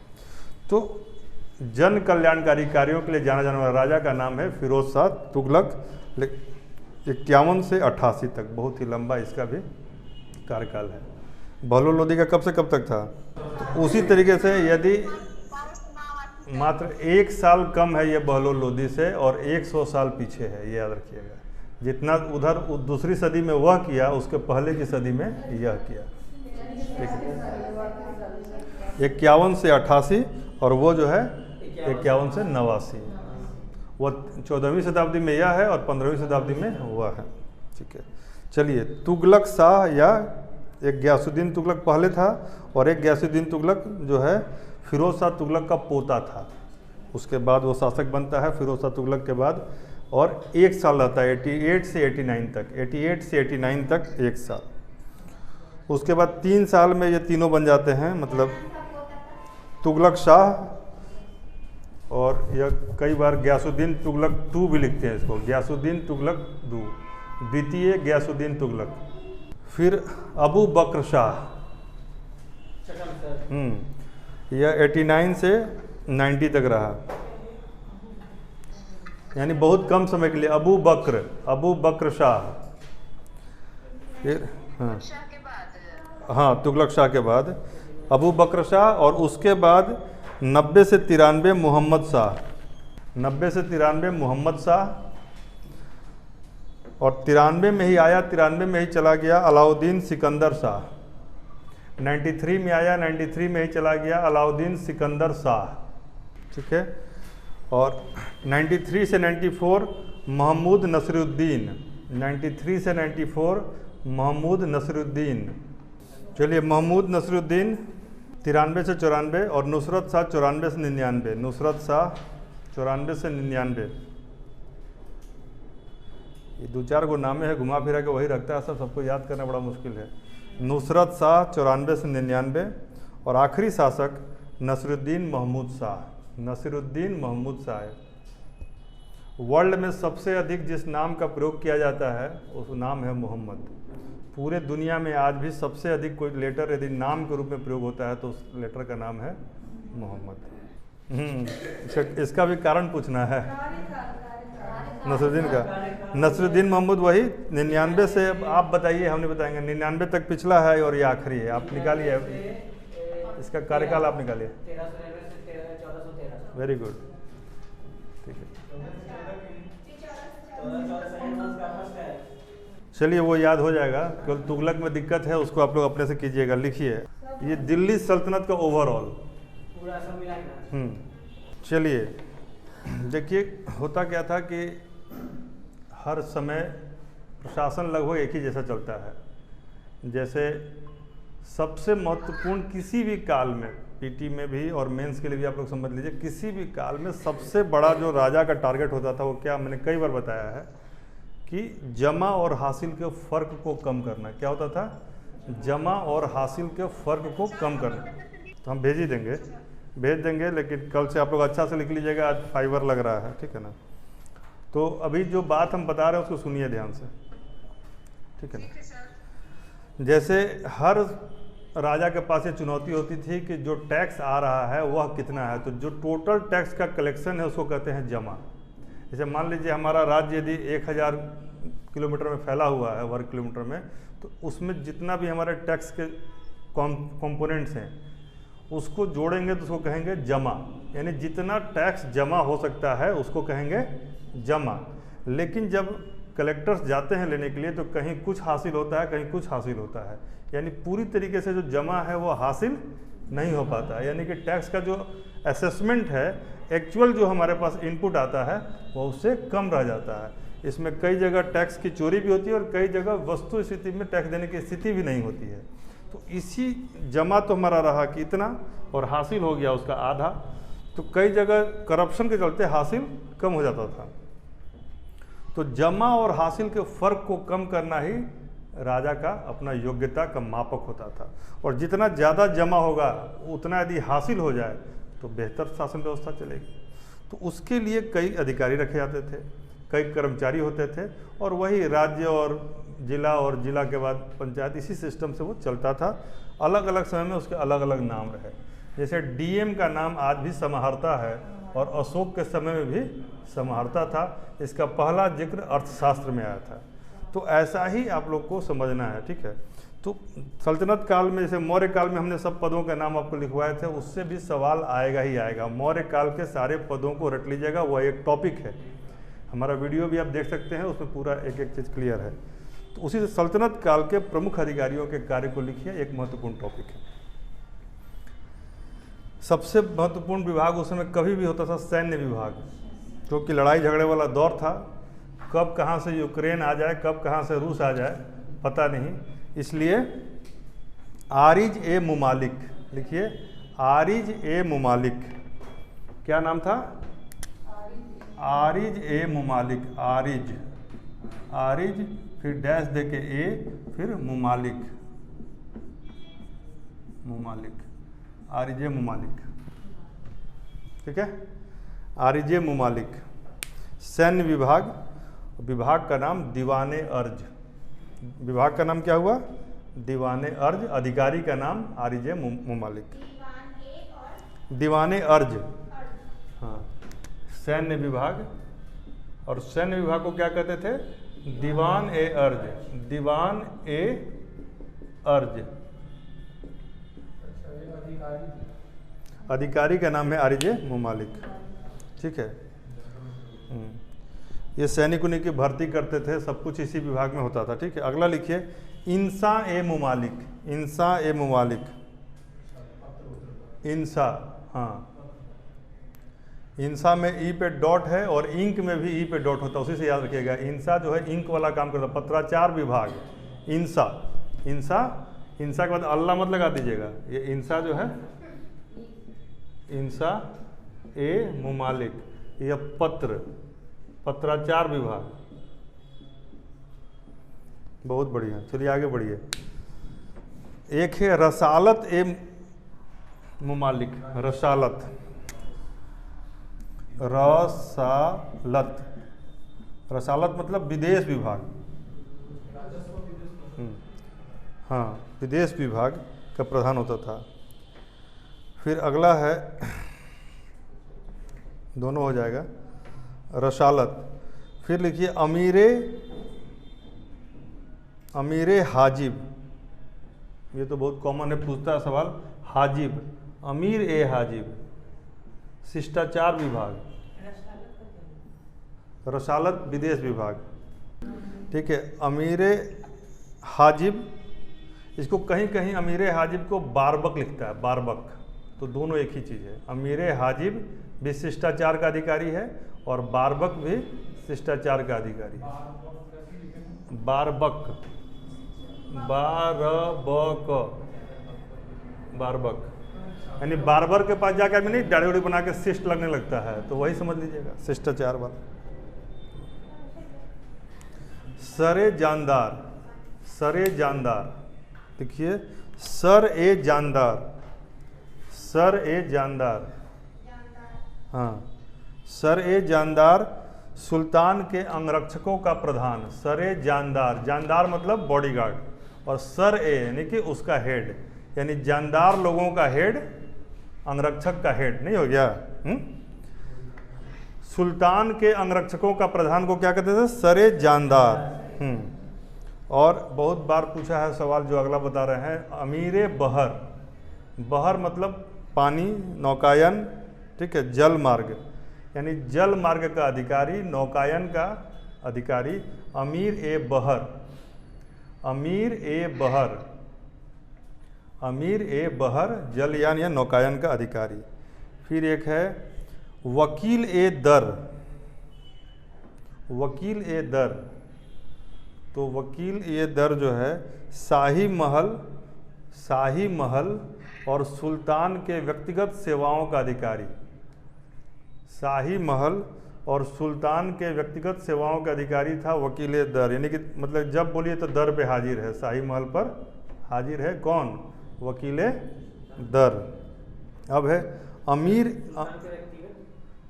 तो जन कल्याणकारी कार्यों के लिए जाना जाने वाला राजा का नाम है फिरोज शाह तुगलक। 51 से 88 तक, बहुत ही लंबा इसका भी कार्यकाल है। बहलोल लोदी का कब से कब तक था? तो उसी तरीके से यदि मात्र 1 साल कम है ये बहलोल लोदी से, और 100 साल पीछे है, ये याद रखिएगा। जितना उधर दूसरी सदी में वह किया, उसके पहले की सदी में यह किया, ठीक है। 51 से 88, और वो जो है 51 से 89, वह 14वीं शताब्दी में यह है और 15वीं शताब्दी में वह है, ठीक है। चलिए, तुगलक शाह या एक गयासुद्दीन तुगलक पहले था, और एक गयासुद्दीन तुगलक जो है फिरोज शाह तुगलक का पोता था। उसके बाद वो शासक बनता है फिरोज शाह तुगलक के बाद, और 1 साल रहता है 88 से 89 तक, 88 से 89 तक 1 साल। उसके बाद 3 साल में ये तीनों बन जाते हैं, मतलब तुगलक शाह, और यह कई बार गयासुद्दीन तुगलक II भी लिखते हैं इसको, गयासुद्दीन तुगलक II, द्वितीय गयासुद्दीन तुगलक। फिर अबू बकर शाह, यह 89 से 90 तक रहा, यानी बहुत कम समय के लिए। अबू बकर शाह। फिर हाँ, तुगलक शाह के बाद अबू बकर शाह, और उसके बाद 90 से 93 मोहम्मद शाह, 90 से 93 मोहम्मद शाह, और 93 में ही आया, 93 में ही चला गया अलाउद्दीन सिकंदर शाह। 93 में आया, 93 में ही चला गया अलाउद्दीन सिकंदर शाह, ठीक है। और 93 से 94 महमूद नसरुद्दीन, 93 से 94 महमूद नसरुद्दीन। चलिए, महमूद नसरुद्दीन 93 से 94, और नुसरत शाह 94 से 99, नुसरत शाह 94 से 99। ये 2-4 गो नामे है, घुमा फिरा के वही रखता है, सबको याद करना बड़ा मुश्किल है। नुसरत शाह 94 से 99, और आखिरी शासक नसरुद्दीन महमूद शाह, नसरुद्दीन महमूद शाह है। वर्ल्ड में सबसे अधिक जिस नाम का प्रयोग किया जाता है उस नाम है मोहम्मद। पूरे दुनिया में आज भी सबसे अधिक कोई लेटर यदि नाम के रूप में प्रयोग होता है तो उस लेटर का नाम है मोहम्मद। इसका भी कारण पूछना है नसरुद्दीन का। नसरुद्दीन महमूद वही 99 से, आप बताइए, हम नहीं बताएंगे। 99 तक पिछला है और ये आखिरी है। आप निकालिए इसका कार्यकाल, आप निकालिए। वेरी गुड, ठीक है। चलिए, वो याद हो जाएगा। केवल तुगलक में दिक्कत है, उसको आप लोग अपने से कीजिएगा। लिखिए, ये दिल्ली सल्तनत का ओवरऑल। चलिए, देखिए होता क्या था कि हर समय प्रशासन लगभग एक ही जैसा चलता है। जैसे सबसे महत्वपूर्ण किसी भी काल में, पीटी में भी और मेंस के लिए भी आप लोग समझ लीजिए, किसी भी काल में सबसे बड़ा जो राजा का टारगेट होता था वो क्या, मैंने कई बार बताया है कि जमा और हासिल के फ़र्क को कम करना। क्या होता था? जमा और हासिल के फ़र्क को कम करना। तो हम भेज देंगे, लेकिन कल से आप लोग अच्छा से लिख लीजिएगा, आज फाइबर लग रहा है, ठीक है ना। तो अभी जो बात हम बता रहे हैं उसको सुनिए ध्यान से, ठीक है ना। जैसे हर राजा के पास ये चुनौती होती थी कि जो टैक्स आ रहा है वह कितना है। तो जो टोटल टैक्स का कलेक्शन है उसको कहते हैं जमा। जैसे मान लीजिए हमारा राज्य यदि 1000 किलोमीटर में फैला हुआ है, वर्ग किलोमीटर में, तो उसमें जितना भी हमारे टैक्स के कंपोनेंट्स हैं उसको जोड़ेंगे तो उसको कहेंगे जमा, यानी जितना टैक्स जमा हो सकता है उसको कहेंगे जमा। लेकिन जब कलेक्टर्स जाते हैं लेने के लिए तो कहीं कुछ हासिल होता है, कहीं कुछ हासिल होता है, यानी पूरी तरीके से जो जमा है वो हासिल नहीं हो पाता है। यानी कि टैक्स का जो असेसमेंट है, एक्चुअल जो हमारे पास इनपुट आता है वो उससे कम रह जाता है। इसमें कई जगह टैक्स की चोरी भी होती है और कई जगह वस्तु स्थिति में टैक्स देने की स्थिति भी नहीं होती है। तो इसी जमा तो हमारा रहा कि इतना और हासिल हो गया उसका आधा, तो कई जगह करप्शन के चलते हासिल कम हो जाता था। तो जमा और हासिल के फ़र्क को कम करना ही राजा का अपना योग्यता का मापक होता था। और जितना ज़्यादा जमा होगा उतना यदि हासिल हो जाए तो बेहतर शासन व्यवस्था चलेगी। तो उसके लिए कई अधिकारी रखे जाते थे, कई कर्मचारी होते थे, और वही राज्य और जिला के बाद पंचायत, इसी सिस्टम से वो चलता था। अलग अलग समय में उसके अलग अलग नाम रहे। जैसे डीएम का नाम आज भी समाहर्ता है और अशोक के समय में भी समाहर्ता था। इसका पहला जिक्र अर्थशास्त्र में आया था। तो ऐसा ही आप लोग को समझना है, ठीक है। तो सल्तनत काल में, जैसे मौर्य काल में हमने सब पदों के नाम आपको लिखवाए थे, उससे भी सवाल आएगा ही आएगा। मौर्य काल के सारे पदों को रट लीजिएगा, वह एक टॉपिक है। हमारा वीडियो भी आप देख सकते हैं, उसमें पूरा एक एक चीज़ क्लियर है। तो उसी से सल्तनत काल के प्रमुख अधिकारियों के कार्य को लिखिए, एक महत्वपूर्ण टॉपिक है। सबसे महत्वपूर्ण विभाग उस समय कभी भी होता था सैन्य विभाग, क्योंकि लड़ाई झगड़े वाला दौर था। कब कहाँ से यूक्रेन आ जाए, कब कहाँ से रूस आ जाए पता नहीं, इसलिए आरिज ए मुमालिक लिखिए, आरिज ए मुमालिक। क्या नाम था? आरिज ए मुमालिक। आरिज, आरिज फिर डैश दे के ए, फिर मुमालिक, मुमालिक, आरिजे मुमालिक, ठीक है। आरिजे मुमालिक सैन्य विभाग, विभाग का नाम दीवाने अर्ज। विभाग का नाम क्या हुआ? दीवाने अर्ज। अधिकारी का नाम आरिजे मुमालिक, दीवाने अर्ज। हाँ, सैन्य विभाग। और सैन्य विभाग को क्या कहते थे? दीवान ए अर्ज, दीवान ए अर्ज। अधिकारी का नाम है आरिजे मुमालिक, ठीक है। ये सैनिक उन्हीं की भर्ती करते थे, सब कुछ इसी विभाग में होता था, ठीक है। अगला लिखिए, इंसा ए मुमालिक। इंसा ए मुमालिक, इंसा, हाँ, इंसा में ई पे डॉट है और इंक में भी ई पे डॉट होता है, उसी से याद रखिएगा। इंसा जो है इंक वाला काम करता है। पत्राचार विभाग, इंसा। इंसा, इंसा के बाद अल्लाह मत लगा दीजिएगा। ये इंसा जो है, इंसा ए मुमालिक, यह पत्र, पत्राचार विभाग। बहुत बढ़िया, चलिए आगे बढ़िए। एक है रसालत ए मुमालिक। रसालत, रसालत, रसालत मतलब विदेश विभाग। हाँ, विदेश विभाग का प्रधान होता था। फिर अगला है, दोनों हो जाएगा, रसालत। फिर लिखिए अमीरे, अमीरे हाजिब। ये तो बहुत कॉमन है, पूछता है सवाल। हाजिब, अमीर ए हाजिब, शिष्टाचार विभाग। रसालत विदेश विभाग, ठीक है। अमीरे हाजिब, इसको कहीं कहीं अमीरे हाजिब को बारबक लिखता है, बारबक, तो दोनों एक ही चीज़ है। अमीरे हाजिब भी शिष्टाचार का अधिकारी है और बारबक भी शिष्टाचार का अधिकारी है। बारबक, बारबक, बारबक यानी बार्बर के पास जाकर भी नहीं दाढ़ी उड़ी बना के शिष्ट लगने लगता है, तो वही समझ लीजिएगा, शिष्टाचार वाला। सरे जानदार, सरे जानदार, देखिए सर ए जानदार, सर ए जानदार। हाँ, सर ए जानदार सुल्तान के अंगरक्षकों का प्रधान। सर ए जानदार, जानदार मतलब बॉडीगार्ड, और सर ए यानी कि उसका हेड, यानी जानदार लोगों का हेड, अंगरक्षक का हेड, नहीं हो गया? सुल्तान के अंगरक्षकों का प्रधान को क्या कहते थे? सरे जानदार। और बहुत बार पूछा है सवाल जो अगला बता रहे हैं, अमीर बहर। बहर मतलब पानी, नौकायन, ठीक है, जल मार्ग, यानी जल मार्ग का अधिकारी, नौकायन का अधिकारी, अमीर ए बहर। अमीर ए बहर, अमीर ए बहर जलयान या नौकायन का अधिकारी। फिर एक है वकील ए दर। वकील ए दर, तो वकील ए दर जो है शाही महल और सुल्तान के व्यक्तिगत सेवाओं का अधिकारी। शाही महल और सुल्तान के व्यक्तिगत सेवाओं का अधिकारी था वकील ए दर, यानी कि मतलब जब बोलिए तो दर पे हाजिर है, शाही महल पर हाजिर है कौन? वकील ए दर। अब है अमीर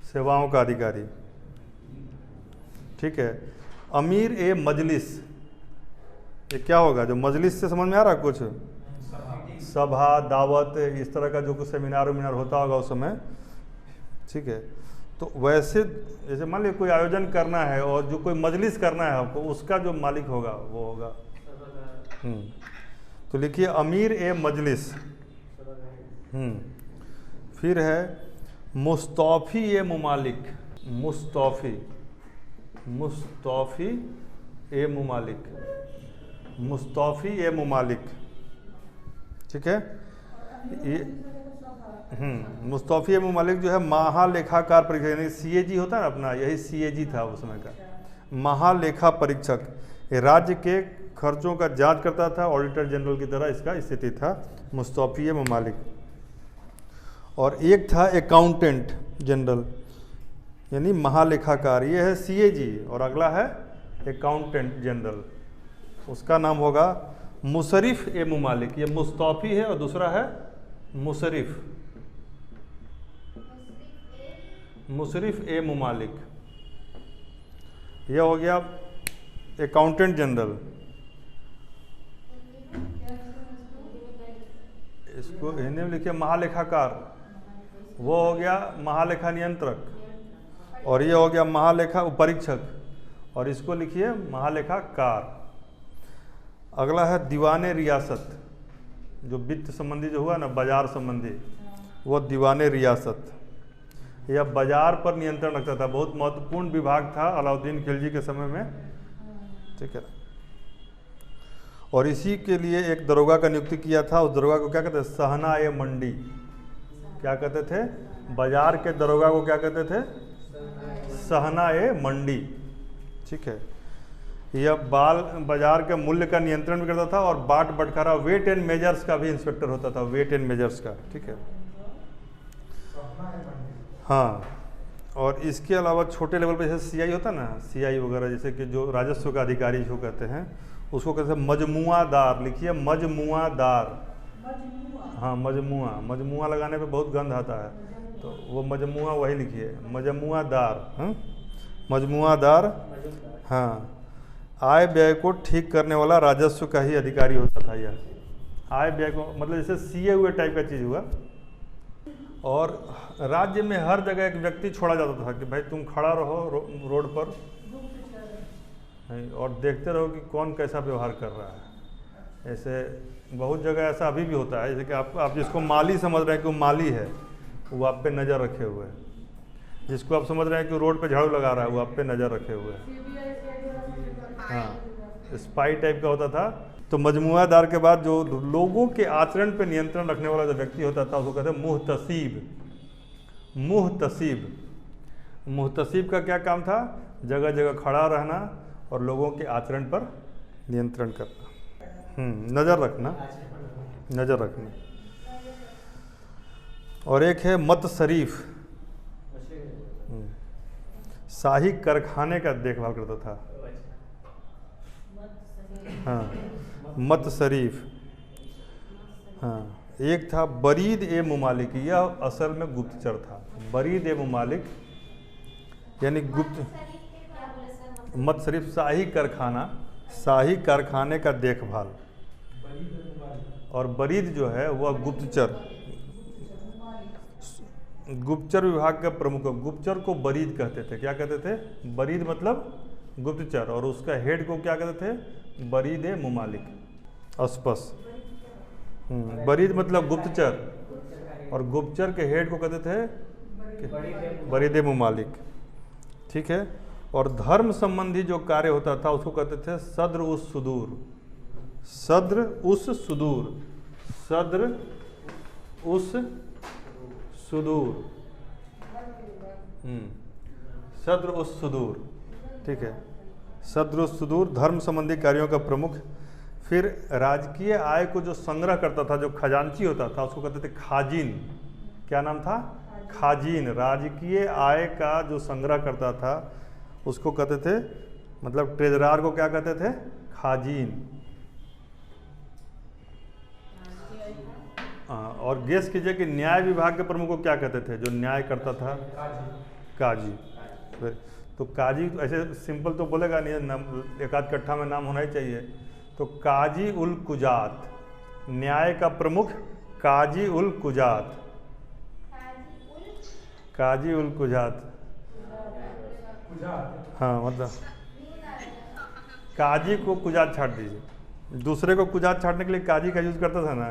सेवाओं का अधिकारी, ठीक है। अमीर ए मजलिस, ये क्या होगा? जो मजलिस से समझ में आ रहा है कुछ? सभा, दावत, इस तरह का जो कुछ सेमिनार वेमिनार होता होगा उस समय, ठीक है। तो वैसे जैसे मान लीजिए कोई आयोजन करना है और जो कोई मजलिस करना है आपको, उसका जो मालिक होगा वो होगा। तो लिखिए अमीर ए मजलिस। फिर है मुस्तौफी ए मुमालिक। मुस्तौफी, मुस्तौफी ए मुमालिक, मुस्तौफी ए मुमालिक, ठीक है। ये मुस्तौफी ए मुमालिक जो है महालेखाकार परीक्षक, यानी सीएजी होता है ना अपना, यही सीएजी था उस समय का, महालेखा परीक्षक। ये राज्य के खर्चों का जांच करता था, ऑडिटर जनरल की तरह इसका स्थिति था, मुस्तौफी ए मुमालिक। और एक था अकाउंटेंट जनरल, यानी महालेखाकार, ये है सीएजी, और अगला है अकाउंटेंट जनरल, उसका नाम होगा मुशरिफ ए मुमालिक। ये मुस्तौफी है और दूसरा है मुशरिफ, मुशरिफ ए मुमालिक। यह हो गया अकाउंटेंट जनरल। इसको हिंदी में लिखिए महालेखाकार, वो हो गया महालेखा नियंत्रक, और ये हो गया महालेखा परीक्षक, और इसको लिखिए महालेखाकार। अगला है दीवाने रियासत, जो वित्त संबंधी जो हुआ ना, बाजार संबंधी, वो दीवाने रियासत। यह बाजार पर नियंत्रण रखता था, बहुत महत्वपूर्ण विभाग था अलाउद्दीन खिलजी के समय में, ठीक है। और इसी के लिए एक दरोगा का नियुक्ति किया था, उस दरोगा को क्या कहते थे? सहना ए मंडी। क्या कहते थे? बाजार के दरोगा को क्या कहते थे? सहना ए मंडी, ठीक है। यह बाजार के मूल्य का नियंत्रण भी करता था, और बाट बटखारा, वेट एंड मेजर्स का भी इंस्पेक्टर होता था, वेट एंड मेजर्स का, ठीक है। हाँ, और इसके अलावा छोटे लेवल पे जैसे सीआई होता ना, सीआई वगैरह, जैसे कि जो राजस्व का अधिकारी जो कहते हैं, उसको कहते हैं मजमुआदार। लिखिए मजमुआदार। हाँ, मजमुआ लगाने पे बहुत गंध आता है, तो वो मजमुआ वही लिखिए, मजमुआदार। मजमुआदार, हाँ। आय व्यय को ठीक करने वाला राजस्व का ही अधिकारी होता था यह। आय व्यय को मतलब जैसे सीए हुए टाइप का चीज़ हुआ। और राज्य में हर जगह एक व्यक्ति छोड़ा जाता था कि भाई तुम खड़ा रहो रोड पर और देखते रहो कि कौन कैसा व्यवहार कर रहा है। ऐसे बहुत जगह ऐसा अभी भी होता है, जैसे कि आप जिसको माली समझ रहे हैं कि वो माली है, वो आप पे नज़र रखे हुए है। जिसको आप समझ रहे हैं कि रोड पे झाड़ू लगा रहा है, वो आप पे नज़र रखे हुए है। हाँ, स्पाई टाइप का होता था। तो मजमुआदार के बाद जो लोगों के आचरण पे नियंत्रण रखने वाला जो व्यक्ति होता था, उसको कहते हैं मुहतसीब। मुहतसीब, मुहतसीब का क्या काम था? जगह जगह खड़ा रहना और लोगों के आचरण पर नियंत्रण करना, नज़र रखना, नज़र रखना। और एक है मतशरीफ, शाही कारखाने का देखभाल करता था। हाँ, मतशरीफ। हाँ, एक था बरीद ए मुमालिक, यह असल में गुप्तचर था। बरीद ए मुमालिक यानी गुप्त। मतशरीफ शाही कारखाना, शाही कारखाने का देखभाल। और बरीद जो है वह गुप्तचर, गुप्तचर विभाग का प्रमुख। गुप्तचर को बरीद कहते थे। क्या कहते थे? बरीद मतलब गुप्तचर, और उसका हेड को क्या कहते थे? बरीद मुमालिक, अस्पस। बरीद मतलब गुप्तचर, और गुप्तचर के हेड को कहते थे बरीद मुमालिक, ठीक है। और धर्म संबंधी जो कार्य होता था उसको कहते थे सद्र उस सुदूर, सद्र उस सुदूर, सद्र उस सुदूर, सद्र उस सुदूर, ठीक है। सद्र उस सुदूर धर्म संबंधी कार्यों का प्रमुख। फिर राजकीय आय को जो संग्रह करता था, जो खजांची होता था, उसको कहते थे खाजिन। क्या नाम था? खाजिन। राजकीय आय का जो संग्रह करता था उसको कहते थे, मतलब ट्रेजरार को क्या कहते थे? खाजिन। और गेस कीजिए कि न्याय विभाग के प्रमुख को क्या कहते थे, जो न्याय करता था? काजी। फिर तो काजी ऐसे सिंपल तो बोलेगा नहीं, एक आध कट्ठा में नाम होना ही चाहिए। तो काजी उल कुजात, न्याय का प्रमुख काजी उल कुजात, काजी उल कुजात। हाँ, मतलब काजी को कुजात छाट दीजिए, दूसरे को कुजात छाटने के लिए काजी का यूज करता था ना,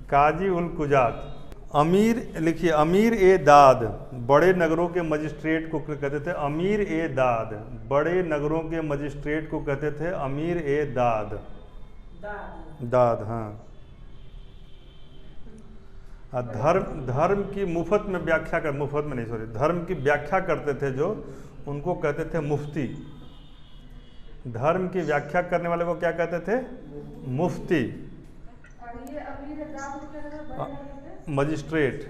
काजी उल कुजात। अमीर लिखिए, अमीर ए दाद, बड़े नगरों के मजिस्ट्रेट को कहते थे अमीर ए दाद, बड़े नगरों के मजिस्ट्रेट को कहते थे अमीर ए दाद, दाद। हाँ, धर्म की मुफ्त में व्याख्या कर, मुफ्त में नहीं सॉरी, धर्म की व्याख्या करते थे जो, उनको कहते थे मुफ्ती। धर्म की व्याख्या करने वाले को क्या कहते थे? मुफ्ती, मजिस्ट्रेट।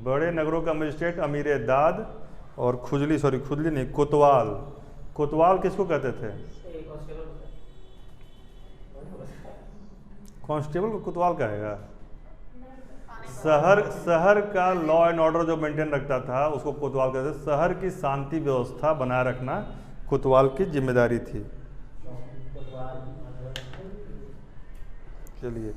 बड़े नगरों का मजिस्ट्रेट अमीर दाद, और खुजली, सॉरी खुजली नहीं, कोतवाल। कोतवाल किसको कहते थे? कांस्टेबल को कोतवाल कहेगा? शहर का लॉ एंड ऑर्डर जो मेंटेन रखता था उसको कोतवाल कहते थे। शहर की शांति व्यवस्था बनाए रखना कोतवाल की जिम्मेदारी थी। चलिए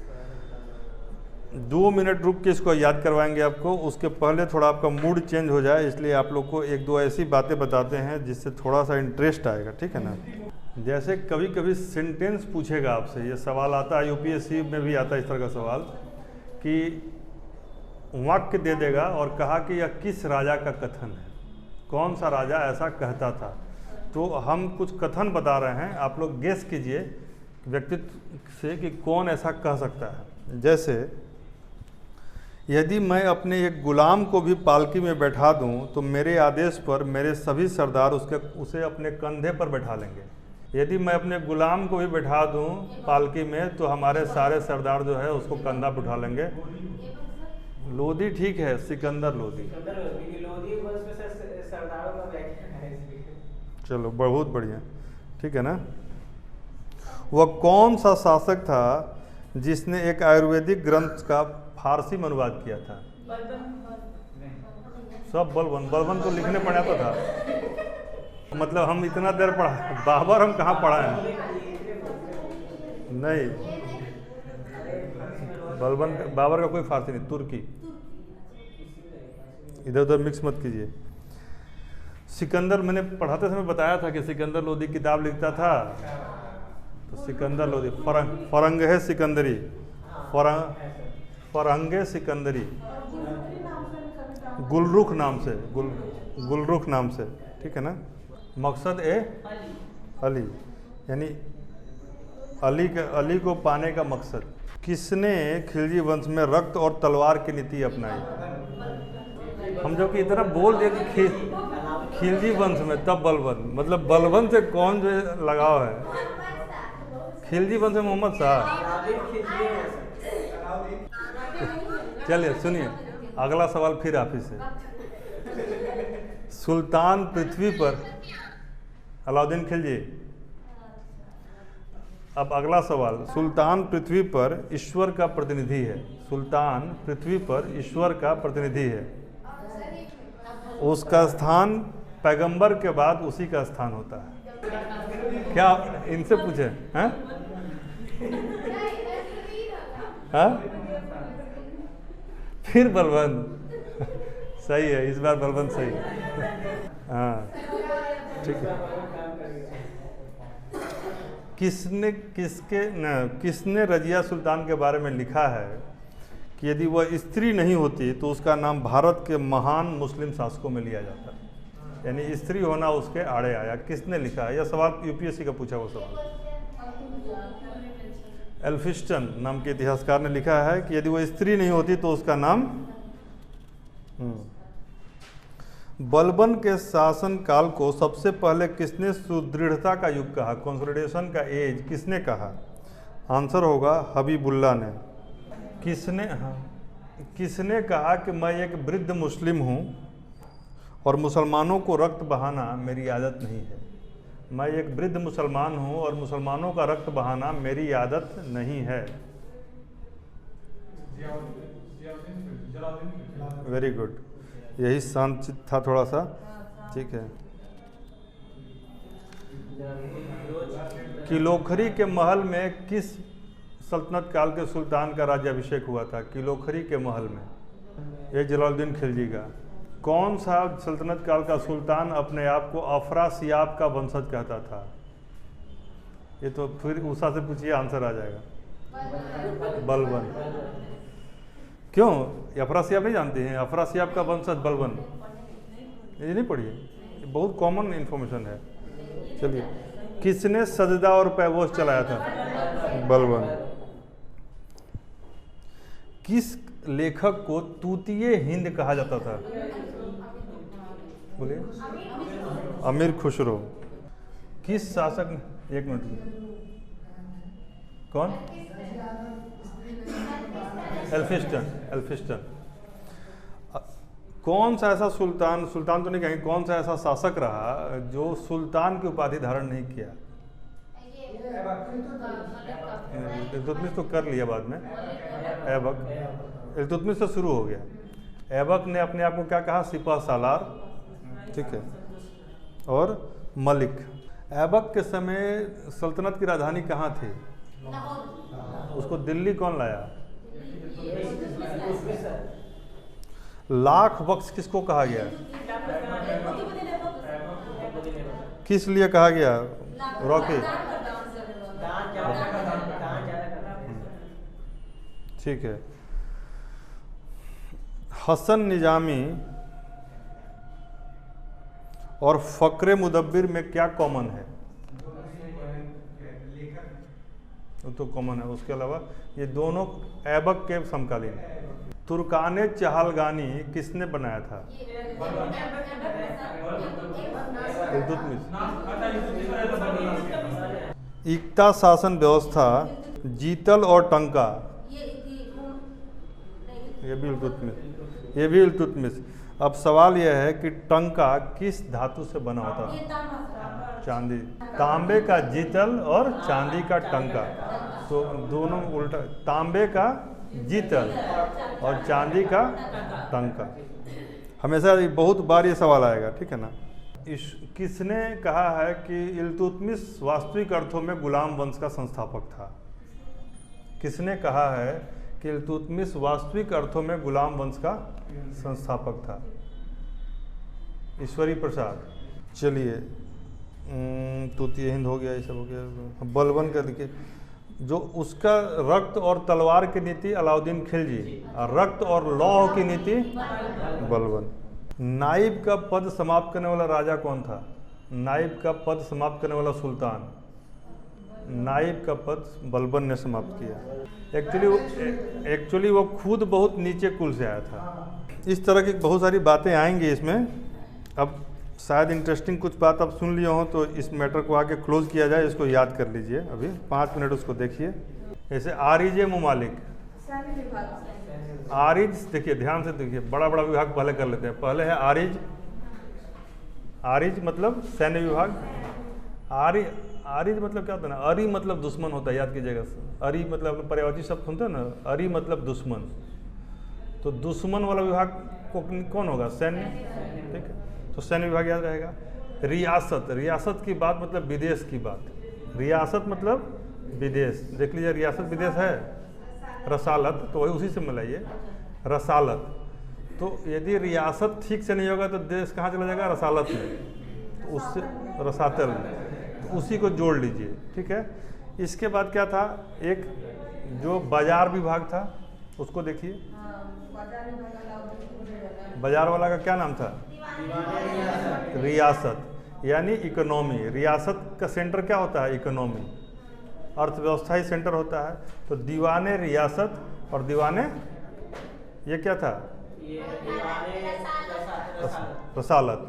2 मिनट रुक के इसको याद करवाएंगे आपको। उसके पहले थोड़ा आपका मूड चेंज हो जाए, इसलिए आप लोग को 1-2 ऐसी बातें बताते हैं जिससे थोड़ा सा इंटरेस्ट आएगा, ठीक है ना। जैसे कभी कभी सेंटेंस पूछेगा आपसे, ये सवाल आता है यूपीएससी में भी आता है इस तरह का सवाल, कि वाक्य दे देगा और कहा कि यह किस राजा का कथन है, कौन सा राजा ऐसा कहता था। तो हम कुछ कथन बता रहे हैं, आप लोग गेस कीजिए व्यक्तित्व से कि कौन ऐसा कह सकता है। जैसे यदि मैं अपने एक गुलाम को भी पालकी में बैठा दूं तो मेरे आदेश पर मेरे सभी सरदार उसे अपने कंधे पर बैठा लेंगे। यदि मैं अपने गुलाम को भी बैठा दूं पालकी में तो हमारे सारे सरदार जो है उसको कंधा पर उठा लेंगे। लोधी ठीक है, सिकंदर लोधी। चलो बहुत बढ़िया, ठीक है ना। वह कौन सा शासक था जिसने एक आयुर्वेदिक ग्रंथ का फारसी में अनुवाद किया था? सब बलबन तो लिखने पड़ जाता था, मतलब हम इतना देर पढ़ा, बाबर हम कहाँ पढ़ा है? नहीं, बाबर का कोई फारसी नहीं, तुर्की। इधर उधर मिक्स मत कीजिए। सिकंदर, मैंने पढ़ाते समय बताया था कि सिकंदर लोधी किताब लिखता था, तो सिकंदर लोधी फरंग है सिकंदरी, फरंगे सिकंदरी, गुलरुख नाम से, गुलरुख नाम से, ठीक है ना। मकसद ए अली, यानी अली को पाने का मकसद। किसने खिलजी वंश में रक्त और तलवार की नीति अपनाई? हम जो कि इतना बोल दिया कि खिलजी वंश में, तब बलबन, मतलब बलबन से कौन जो लगाव है? खिलजी वंश में मोहम्मद शाह। चलिए सुनिए, अगला सवाल फिर आप ही से। सुल्तान पृथ्वी पर, अलाउद्दीन खिलजी। अब अगला सवाल, सुल्तान पृथ्वी पर ईश्वर का प्रतिनिधि है। सुल्तान पृथ्वी पर ईश्वर का प्रतिनिधि है, उसका स्थान पैगंबर के बाद उसी का स्थान होता है। क्या इनसे पूछे हैं? हाँ? फिर बलबंत सही है, इस बार बलबंत सही है। हाँ ठीक है। किसने रजिया सुल्तान के बारे में लिखा है कि यदि वह स्त्री नहीं होती तो उसका नाम भारत के महान मुस्लिम शासकों में लिया जाता, यानी स्त्री होना उसके आड़े आया। किसने लिखा है? यह सवाल यूपीएससी का पूछा हुआ सवाल। एल्फिस्टन नाम के इतिहासकार ने लिखा है कि यदि वह स्त्री नहीं होती तो उसका नाम। बलबन के शासन काल को सबसे पहले किसने सुदृढ़ता का युग कहा, कंसोलिडेशन का एज किसने कहा? आंसर होगा हबीबुल्लाह ने। किसने कहा कि मैं एक वृद्ध मुस्लिम हूँ और मुसलमानों को रक्त बहाना मेरी आदत नहीं है। मैं एक वृद्ध मुसलमान हूँ और मुसलमानों का रक्त बहाना मेरी आदत नहीं है। वेरी गुड, यही शांत था थोड़ा सा, ठीक है। किलोखरी के महल में किस सल्तनत काल के सुल्तान का राज्याभिषेक हुआ था? किलोखरी के महल में, ये जलालुद्दीन खिलजी का। कौन सा सल्तनत काल का सुल्तान अपने आप को अफरासियाब का वंशज कहता था? ये तो फिर उषा से पूछिए, आंसर आ जाएगा। बलबन। क्यों? अफरासियाब नहीं जानते हैं? अफरासियाब का वंशज बलबन, ये नहीं पढ़िए, ये बहुत कॉमन इन्फॉर्मेशन है। चलिए, किसने सजदा और पैबोस चलाया था? बलबन। किस लेखक को तूतिए हिंद कहा जाता था? बोलिए। अमीर खुसरो। किस शासक ने, एक मिनट, कौन? एल्फिस्टन। कौन सा ऐसा सुल्तान तो नहीं कहेंगे, कौन सा ऐसा शासक रहा जो सुल्तान की उपाधि धारण नहीं किया? इल्तुतमिश तो कर लिया बाद में, ऐबक। इल्तुतमिश से शुरू हो गया। ऐबक ने अपने आप को क्या कहा? सिपह सालार, ठीक है, और मलिक। ऐबक के समय सल्तनत की राजधानी कहाँ थी? उसको दिल्ली कौन लाया? लाख बख्श किसको कहा गया? किस लिए कहा गया? रॉकी, ठीक है। हसन निजामी और फ़क्रे मुदब्बिर में क्या कॉमन है? वो तो कॉमन है, उसके अलावा ये दोनों ऐबक के समकालीन। तुर्काने चहलगानी किसने बनाया था? इल्तुतमिश। इक्ता शासन व्यवस्था, जीतल और टंका, ये भी इल्तुतमिश। अब सवाल यह है कि टंका किस धातु से बना होता था? चांदी। तांबे का जीतल और चांदी का टंका, तो दोनों उल्टा। तांबे का जीतल और चांदी का टंका। हमेशा बहुत बार ये सवाल आएगा, ठीक है ना। किसने कहा है कि इल्तुतमिश वास्तविक अर्थों में गुलाम वंश का संस्थापक था? किसने कहा है कि इल्तुतमिश वास्तविक अर्थों में गुलाम वंश का संस्थापक था? ईश्वरी प्रसाद। चलिए, तूतिए हिंद हो गया, ये सब हो गया। बलबन का देखिए, जो उसका रक्त और तलवार की नीति अलाउद्दीन खिलजी, और रक्त और लौह की नीति बलबन। नाइब का पद समाप्त करने वाला राजा कौन था? नाइब का पद समाप्त करने वाला सुल्तान, नाइब का पद बलबन ने समाप्त किया। एक्चुअली वो खुद बहुत नीचे कुल से आया था। इस तरह की बहुत सारी बातें आएंगी इसमें। अब शायद इंटरेस्टिंग कुछ बात आप सुन लिए हो तो इस मैटर को आगे क्लोज किया जाए, इसको याद कर लीजिए। अभी 5 मिनट उसको देखिए। जैसे आरिज मुमालिक, आरिज देखिए, ध्यान से देखिए, बड़ा बड़ा विभाग पहले कर लेते हैं। पहले है आरिज। आरिज मतलब सैन्य विभाग। आरिज मतलब क्या होता है ना? अरी मतलब दुश्मन होता है, याद कीजिएगा। अरी मतलब पर्यायवाची शब्द सुनते हैं ना, अरी मतलब दुश्मन। तो दुश्मन वाला विभाग कौन होगा? सैन्य, ठीक है, तो सैन्य विभाग याद रहेगा। रियासत, रियासत की बात मतलब विदेश की बात। रियासत मतलब विदेश, देख लीजिए, रियासत विदेश है। रसालत, तो वही उसी से मिलाइए, रसालत। तो यदि रियासत ठीक से नहीं होगा तो देश कहाँ चला जाएगा? रसालत में। तो उससे रसातल, तो उसी को जोड़ लीजिए, ठीक है। इसके बाद क्या था, एक जो बाजार विभाग था उसको देखिए, बाजार वाला का क्या नाम था, रियासत, यानी इकोनॉमी। रियासत का सेंटर क्या होता है, इकोनॉमी, अर्थव्यवस्था ही सेंटर होता है। तो दीवाने रियासत और दीवाने, ये क्या था, रसालत।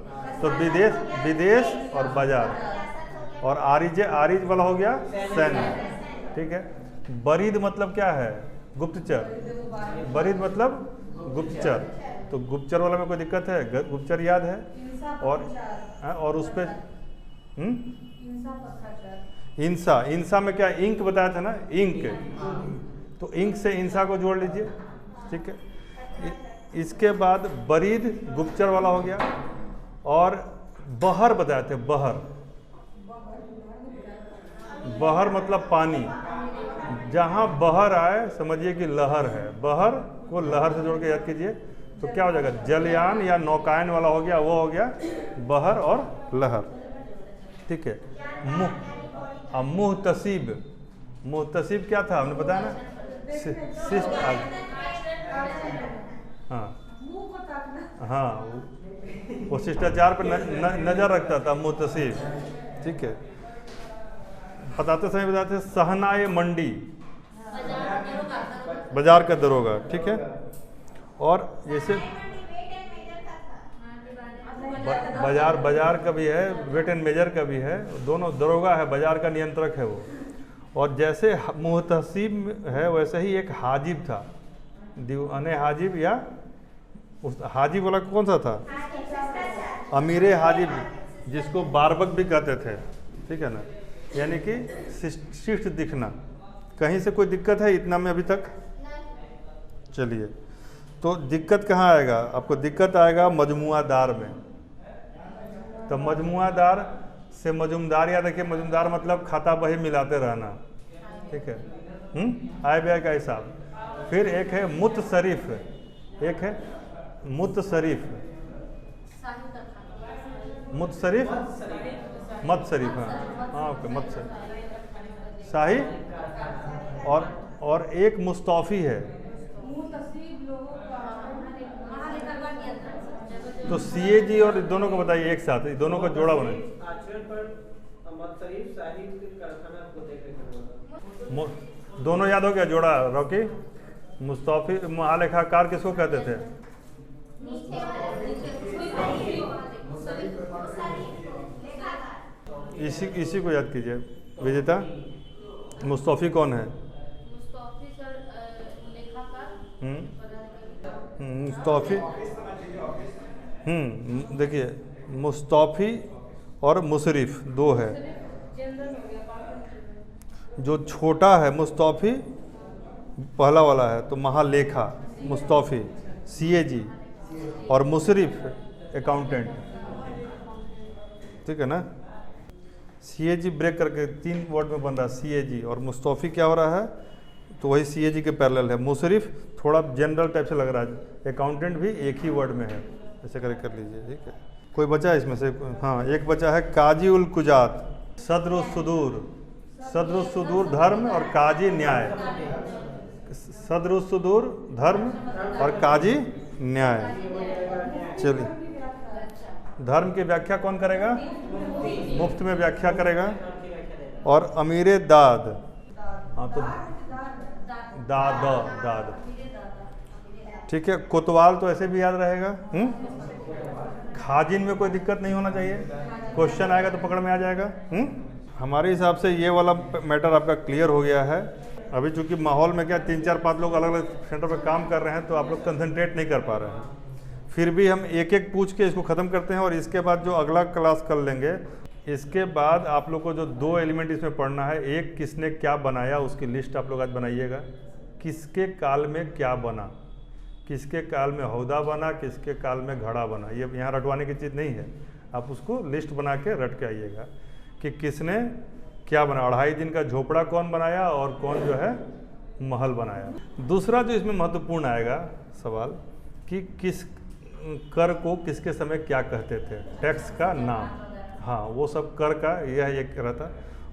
तो विदेश और बाजार, और आरिज वाला हो गया सैन्य, ठीक है। बरीद मतलब क्या है, गुप्तचर, बरीद मतलब गुप्तचर। तो गुप्तचर वाला में कोई दिक्कत है, गुप्तचर याद है। और उस पे इंसा में क्या, इंक बताया था ना, इंक, तो इंक से इंसा को जोड़ लीजिए, ठीक है। इसके बाद बरीद गुप्तचर वाला हो गया, और बहर बताए थे, बहर मतलब पानी। जहाँ बहर आए समझिए कि लहर है, बहर को लहर से जोड़ के याद कीजिए, तो क्या हो जाएगा, जलयान या नौकायन वाला हो गया, वो हो गया बहर और लहर, ठीक है। मुहतसिब, मुहतसिब क्या था हमने बताया ना, हाँ, वो शिष्टाचार पर नजर रखता था, मुहतसिब, ठीक है। बताते समय बताते सहनाए मंडी, बाजार का दरोगा, ठीक है। और जैसे बाजार का भी है, वेट एंड मेजर का भी है, दोनों दरोगा है, बाजार का नियंत्रक है वो। और जैसे मुहतसिब है वैसे ही एक हाजिब था, दीवाने हाजिब, या उस हाजिब वाला कौन सा था, अमीरे हाजिब, जिसको बारबक भी कहते थे, ठीक है ना, यानी कि शिष्ट दिखना। कहीं से कोई दिक्कत है इतना में अभी तक, चलिए। तो दिक्कत कहाँ आएगा, आपको दिक्कत आएगा मजमुआदार में। तो मजमुआदार से मजुमदार याद रखिए, मजुमदार मतलब खाता बही मिलाते रहना, ठीक है, आय व्यय का हिसाब। फिर एक है मुतशरीफ, एक है मुतशरीफ, मुतशरीफ, मतशरीफ, हाँ ओके, मतशरीफ, शाही। और एक मुस्तौफी है। तो सीएजी और दोनों को बताइए एक साथ, दोनों का जोड़ा बनाइए। दोनों याद हो गया, जोड़ा रॉकी। मुस्तौफी महालेखाकार किसको कहते थे, इसी को याद कीजिए विजेता। मुस्तौफी कौन है, मुस्तौफी, देखिए मुस्तौफी और मुशरिफ दो है। जो छोटा है मुस्तौफी पहला वाला है, तो महालेखा मुस्तौफी सीएजी, और मुशरिफ अकाउंटेंट, ठीक है ना। सीएजी ब्रेक करके 3 वर्ड में बन रहा है सीएजी, और मुस्तौफी क्या हो रहा है, तो वही सीएजी के पैरेलल है। मुशरिफ थोड़ा जनरल टाइप से लग रहा है, अकाउंटेंट भी एक ही वर्ड में है, ऐसे करके कर लीजिए, ठीक है। कोई बचा है इसमें से, हाँ एक बचा है काजी उल कुजात, सदरुस सुदूर, सदरुस सुदूर धर्म और काजी न्याय, सदरुस सुदूर धर्म और काजी न्याय। चलिए, धर्म की व्याख्या कौन करेगा, मुफ्त में व्याख्या करेगा। और अमीरे दाद, हाँ तो दाद, ठीक है। कोतवाल तो ऐसे भी याद रहेगा। खाजिन में कोई दिक्कत नहीं होना चाहिए, क्वेश्चन आएगा तो पकड़ में आ जाएगा। हमारे हिसाब से ये वाला मैटर आपका क्लियर हो गया है। अभी चूंकि माहौल में क्या 3-4-5 लोग अलग अलग सेंटर पर काम कर रहे हैं, तो आप लोग कंसंट्रेट नहीं कर पा रहे हैं। फिर भी हम एक एक पूछ के इसको ख़त्म करते हैं, और इसके बाद जो अगला क्लास कर लेंगे, इसके बाद आप लोग को जो 2 एलिमेंट इसमें पढ़ना है, एक किसने क्या बनाया उसकी लिस्ट आप लोग आज बनाइएगा। किसके काल में क्या बना, किसके काल में हौदा बना, किसके काल में घड़ा बना, ये यहाँ रटवाने की चीज़ नहीं है। आप उसको लिस्ट बना के रट के आइएगा कि किसने क्या बना। 2.5 दिन का झोपड़ा कौन बनाया और कौन जो है महल बनाया। दूसरा जो इसमें महत्वपूर्ण आएगा सवाल कि किस कर को किसके समय क्या कहते थे, टैक्स का नाम, हाँ, वो सब कर का यह एक रहता।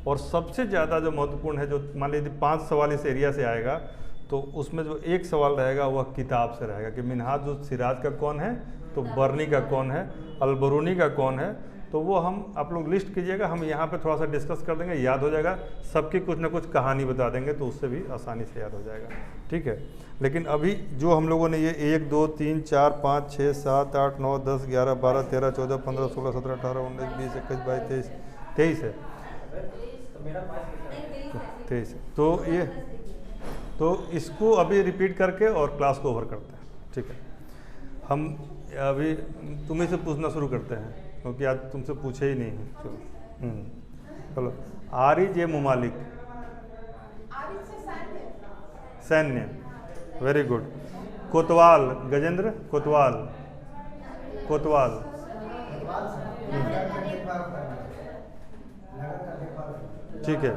और सबसे ज़्यादा जो महत्वपूर्ण है, जो मान लीजिए 5 सवाल इस एरिया से आएगा, तो उसमें जो एक सवाल रहेगा वह किताब से रहेगा कि मिन्हाजुल सिराज का कौन है, तो बरनी का कौन है, अलबरूनी का कौन है। तो वो हम आप लोग लिस्ट कीजिएगा, हम यहाँ पे थोड़ा सा डिस्कस कर देंगे, याद हो जाएगा। सबकी कुछ ना कुछ कहानी बता देंगे, तो उससे भी आसानी से याद हो जाएगा, ठीक है। लेकिन अभी जो हम लोगों ने ये 1 2 3 4 5 6 7 8 9 10 11 12 13 14 15 16 17 18 19 20 21 22 23 है, 23 है। तो ये, तो इसको अभी रिपीट करके और क्लास को ओवर करते हैं, ठीक है। हम अभी तुम्हें से पूछना शुरू करते हैं, क्योंकि आज तुमसे पूछे ही नहीं है। चलो चलो, आरिज ए मुमालिक, सैन्य, वेरी गुड। कोतवाल, गजेंद्र, कोतवाल, कोतवाल, ठीक है।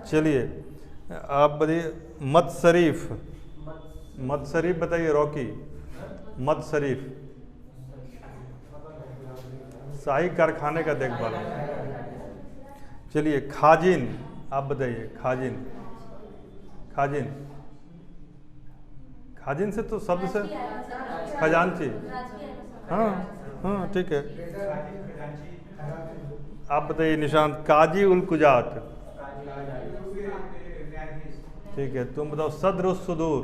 चलिए आप बताइए, मत शरीफ, मत शरीफ बताइए। रॉकी, मत शरीफ, शाही कारखाने का देखभाल। चलिए खाजिन, आप बताइए। खाजिन, खाजिन, खाजिन से तो शब्द से खजांची, हाँ हाँ ठीक है। आप बताइए निशांत। काजी उल कुजात, ठीक है। तुम बताओ। सदर सुदूर,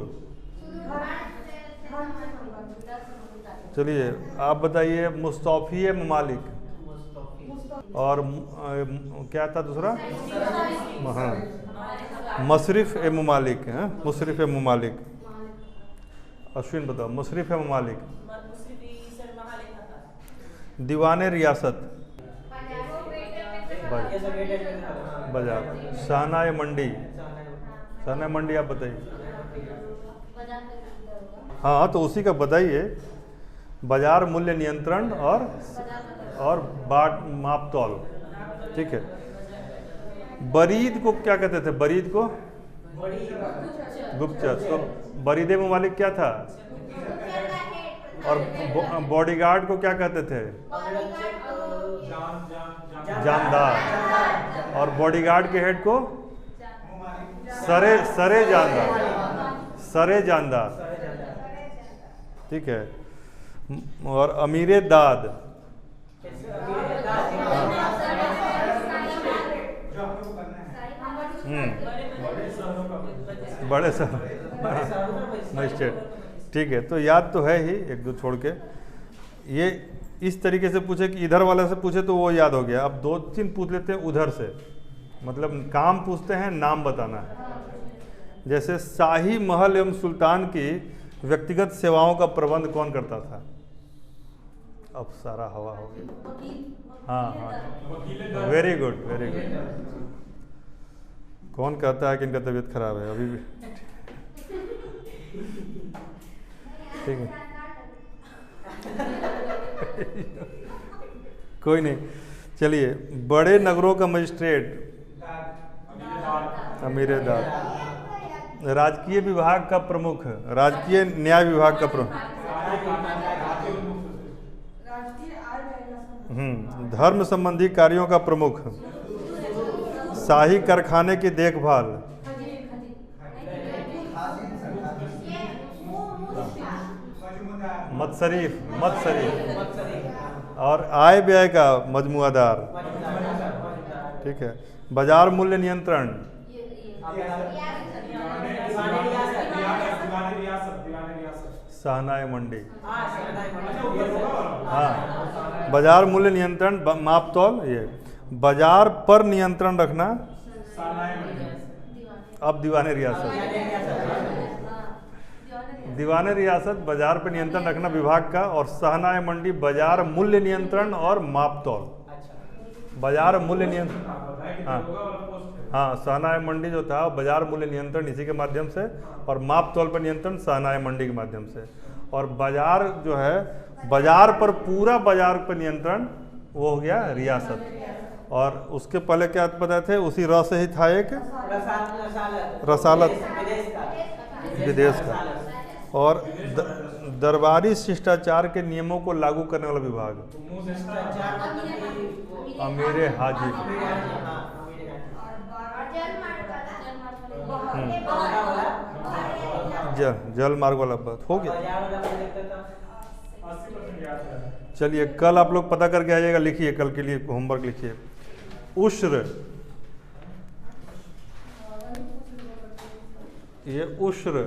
चलिए आप बताइए। मुस्तौफी ममालिक, और क्या था दूसरा? हाँ, मशरिफ ए ममालिक, हैं मुशरिफ ए ममालिक। अश्विन बताओ। मुशरिफ ए ममालिक। दीवाने रियासत, बाजार। शाहनाए मंडी, शाहनाए मंडी आप बताइए। हाँ तो उसी का बताइए। बाजार मूल्य नियंत्रण और बाट माप तौल, ठीक है। बरीद को क्या कहते थे? बरीद को गुप्तचर। तो बरीदे ममालिक क्या था? और बॉडीगार्ड को क्या कहते थे? जानदार। और बॉडीगार्ड के हेड को सरे जानदार, सरे जानदार, ठीक है। और अमीरे दाद, बड़े शहर मजिस्ट्रेट, ठीक है। तो याद तो है ही, एक दो छोड़ के। ये इस तरीके से पूछे कि इधर वाले से पूछे तो वो याद हो गया। अब 2-3 पूछ लेते हैं उधर से, मतलब काम पूछते हैं, नाम बताना है। जैसे शाही महल एवं सुल्तान की व्यक्तिगत सेवाओं का प्रबंध कौन करता था? अब सारा हवा हो गया। हाँ हाँ, वेरी गुड, वेरी गुड। कौन कहता है कि इनका तबीयत खराब है? अभी भी ठीक है, कोई नहीं। चलिए, बड़े नगरों का मजिस्ट्रेट, अमीरेदार। राजकीय विभाग का प्रमुख, राजकीय न्याय विभाग का प्रमुख। धर्म संबंधी कार्यों का प्रमुख। शाही कारखाने की देखभाल। मत शरीफ। और आय व्यय का मजमुआदार, ठीक है। बाजार मूल्य नियंत्रण। शाहनाए मंडी, हाँ। बाजार मूल्य नियंत्रण, माप तौल। ये बाजार पर नियंत्रण रखना। अब दीवाने रियासत, दीवाने रियासत बाजार पर नियंत्रण रखना विभाग का। और शाहनाए मंडी बाजार मूल्य नियंत्रण और माप तौल। बाजार मूल्य नियंत्रण, हाँ हाँ, शाहनाए मंडी जो था बाजार मूल्य नियंत्रण इसी के माध्यम से, और माप तौल पर नियंत्रण शाहनाए मंडी के माध्यम से। और बाजार जो है, बाजार पर पूरा बाजार पर नियंत्रण, वो हो गया रियासत। और उसके पहले क्या बताए थे? उसी र से ही था एक रसालत, विदेश का। और दरबारी शिष्टाचार के नियमों को लागू करने वाला विभाग, अमीर हाजी। जल मार्ग वाला बात हो गया। चलिए कल आप लोग पता करके आइएगा, लिखिए कल के लिए होमवर्क लिखिए। उश्र, ये उश्र,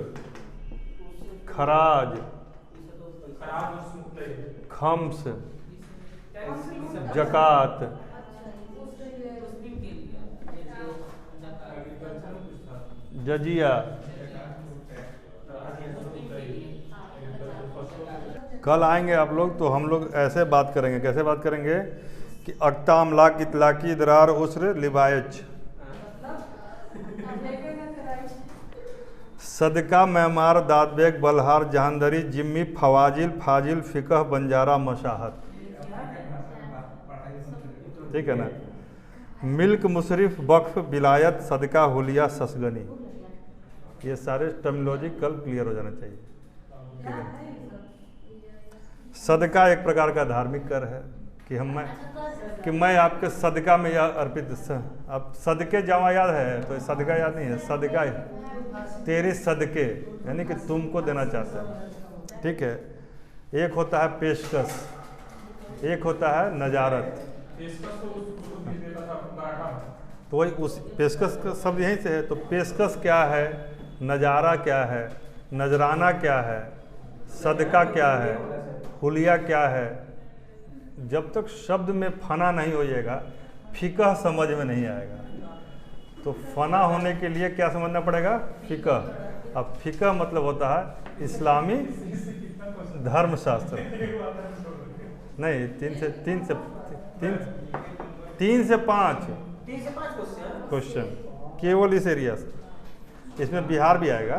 खराज, खम्स, जकात, जजिया। कल आएंगे आप लोग तो हम लोग ऐसे बात करेंगे। कैसे बात करेंगे कि अक्ताम लाक इतलाकी दरार उस्र लिबायच, सदका मैमार दादबेग बलहार जहांदरी जिम्मी फवाजिल फाजिल फ़िक़ह बंजारा मशाहत। ठीक है ना। मिल्क मुशरिफ बख्फ बिलायत सदका हुलिया ससगनी। ये सारे टर्मिनोलॉजी कल क्लियर हो जाना चाहिए। ठीक है। सदका एक प्रकार का धार्मिक कर है कि मैं आपके सदका में यह अर्पित। अब सदके जमा याद है तो सदका याद नहीं है, सदका तेरे सदके यानी कि तुमको देना चाहता है। ठीक है। एक होता है पेशकश, एक होता है नजारत। तो वही उस पेशकश का शब्द यहीं से है। तो पेशकश क्या है, नज़ारा क्या है, नजराना क्या है, सदका क्या है, हुलिया क्या है। जब तक शब्द में फना नहीं हो जाएगा फ़िक़ह समझ में नहीं आएगा। तो फना होने के लिए क्या समझना पड़ेगा, फ़िक़ह। अब फ़िक़ह मतलब होता है इस्लामी धर्मशास्त्र। नहीं, तीन से पाँच क्वेश्चन केवल इस एरिया से। इसमें बिहार भी आएगा।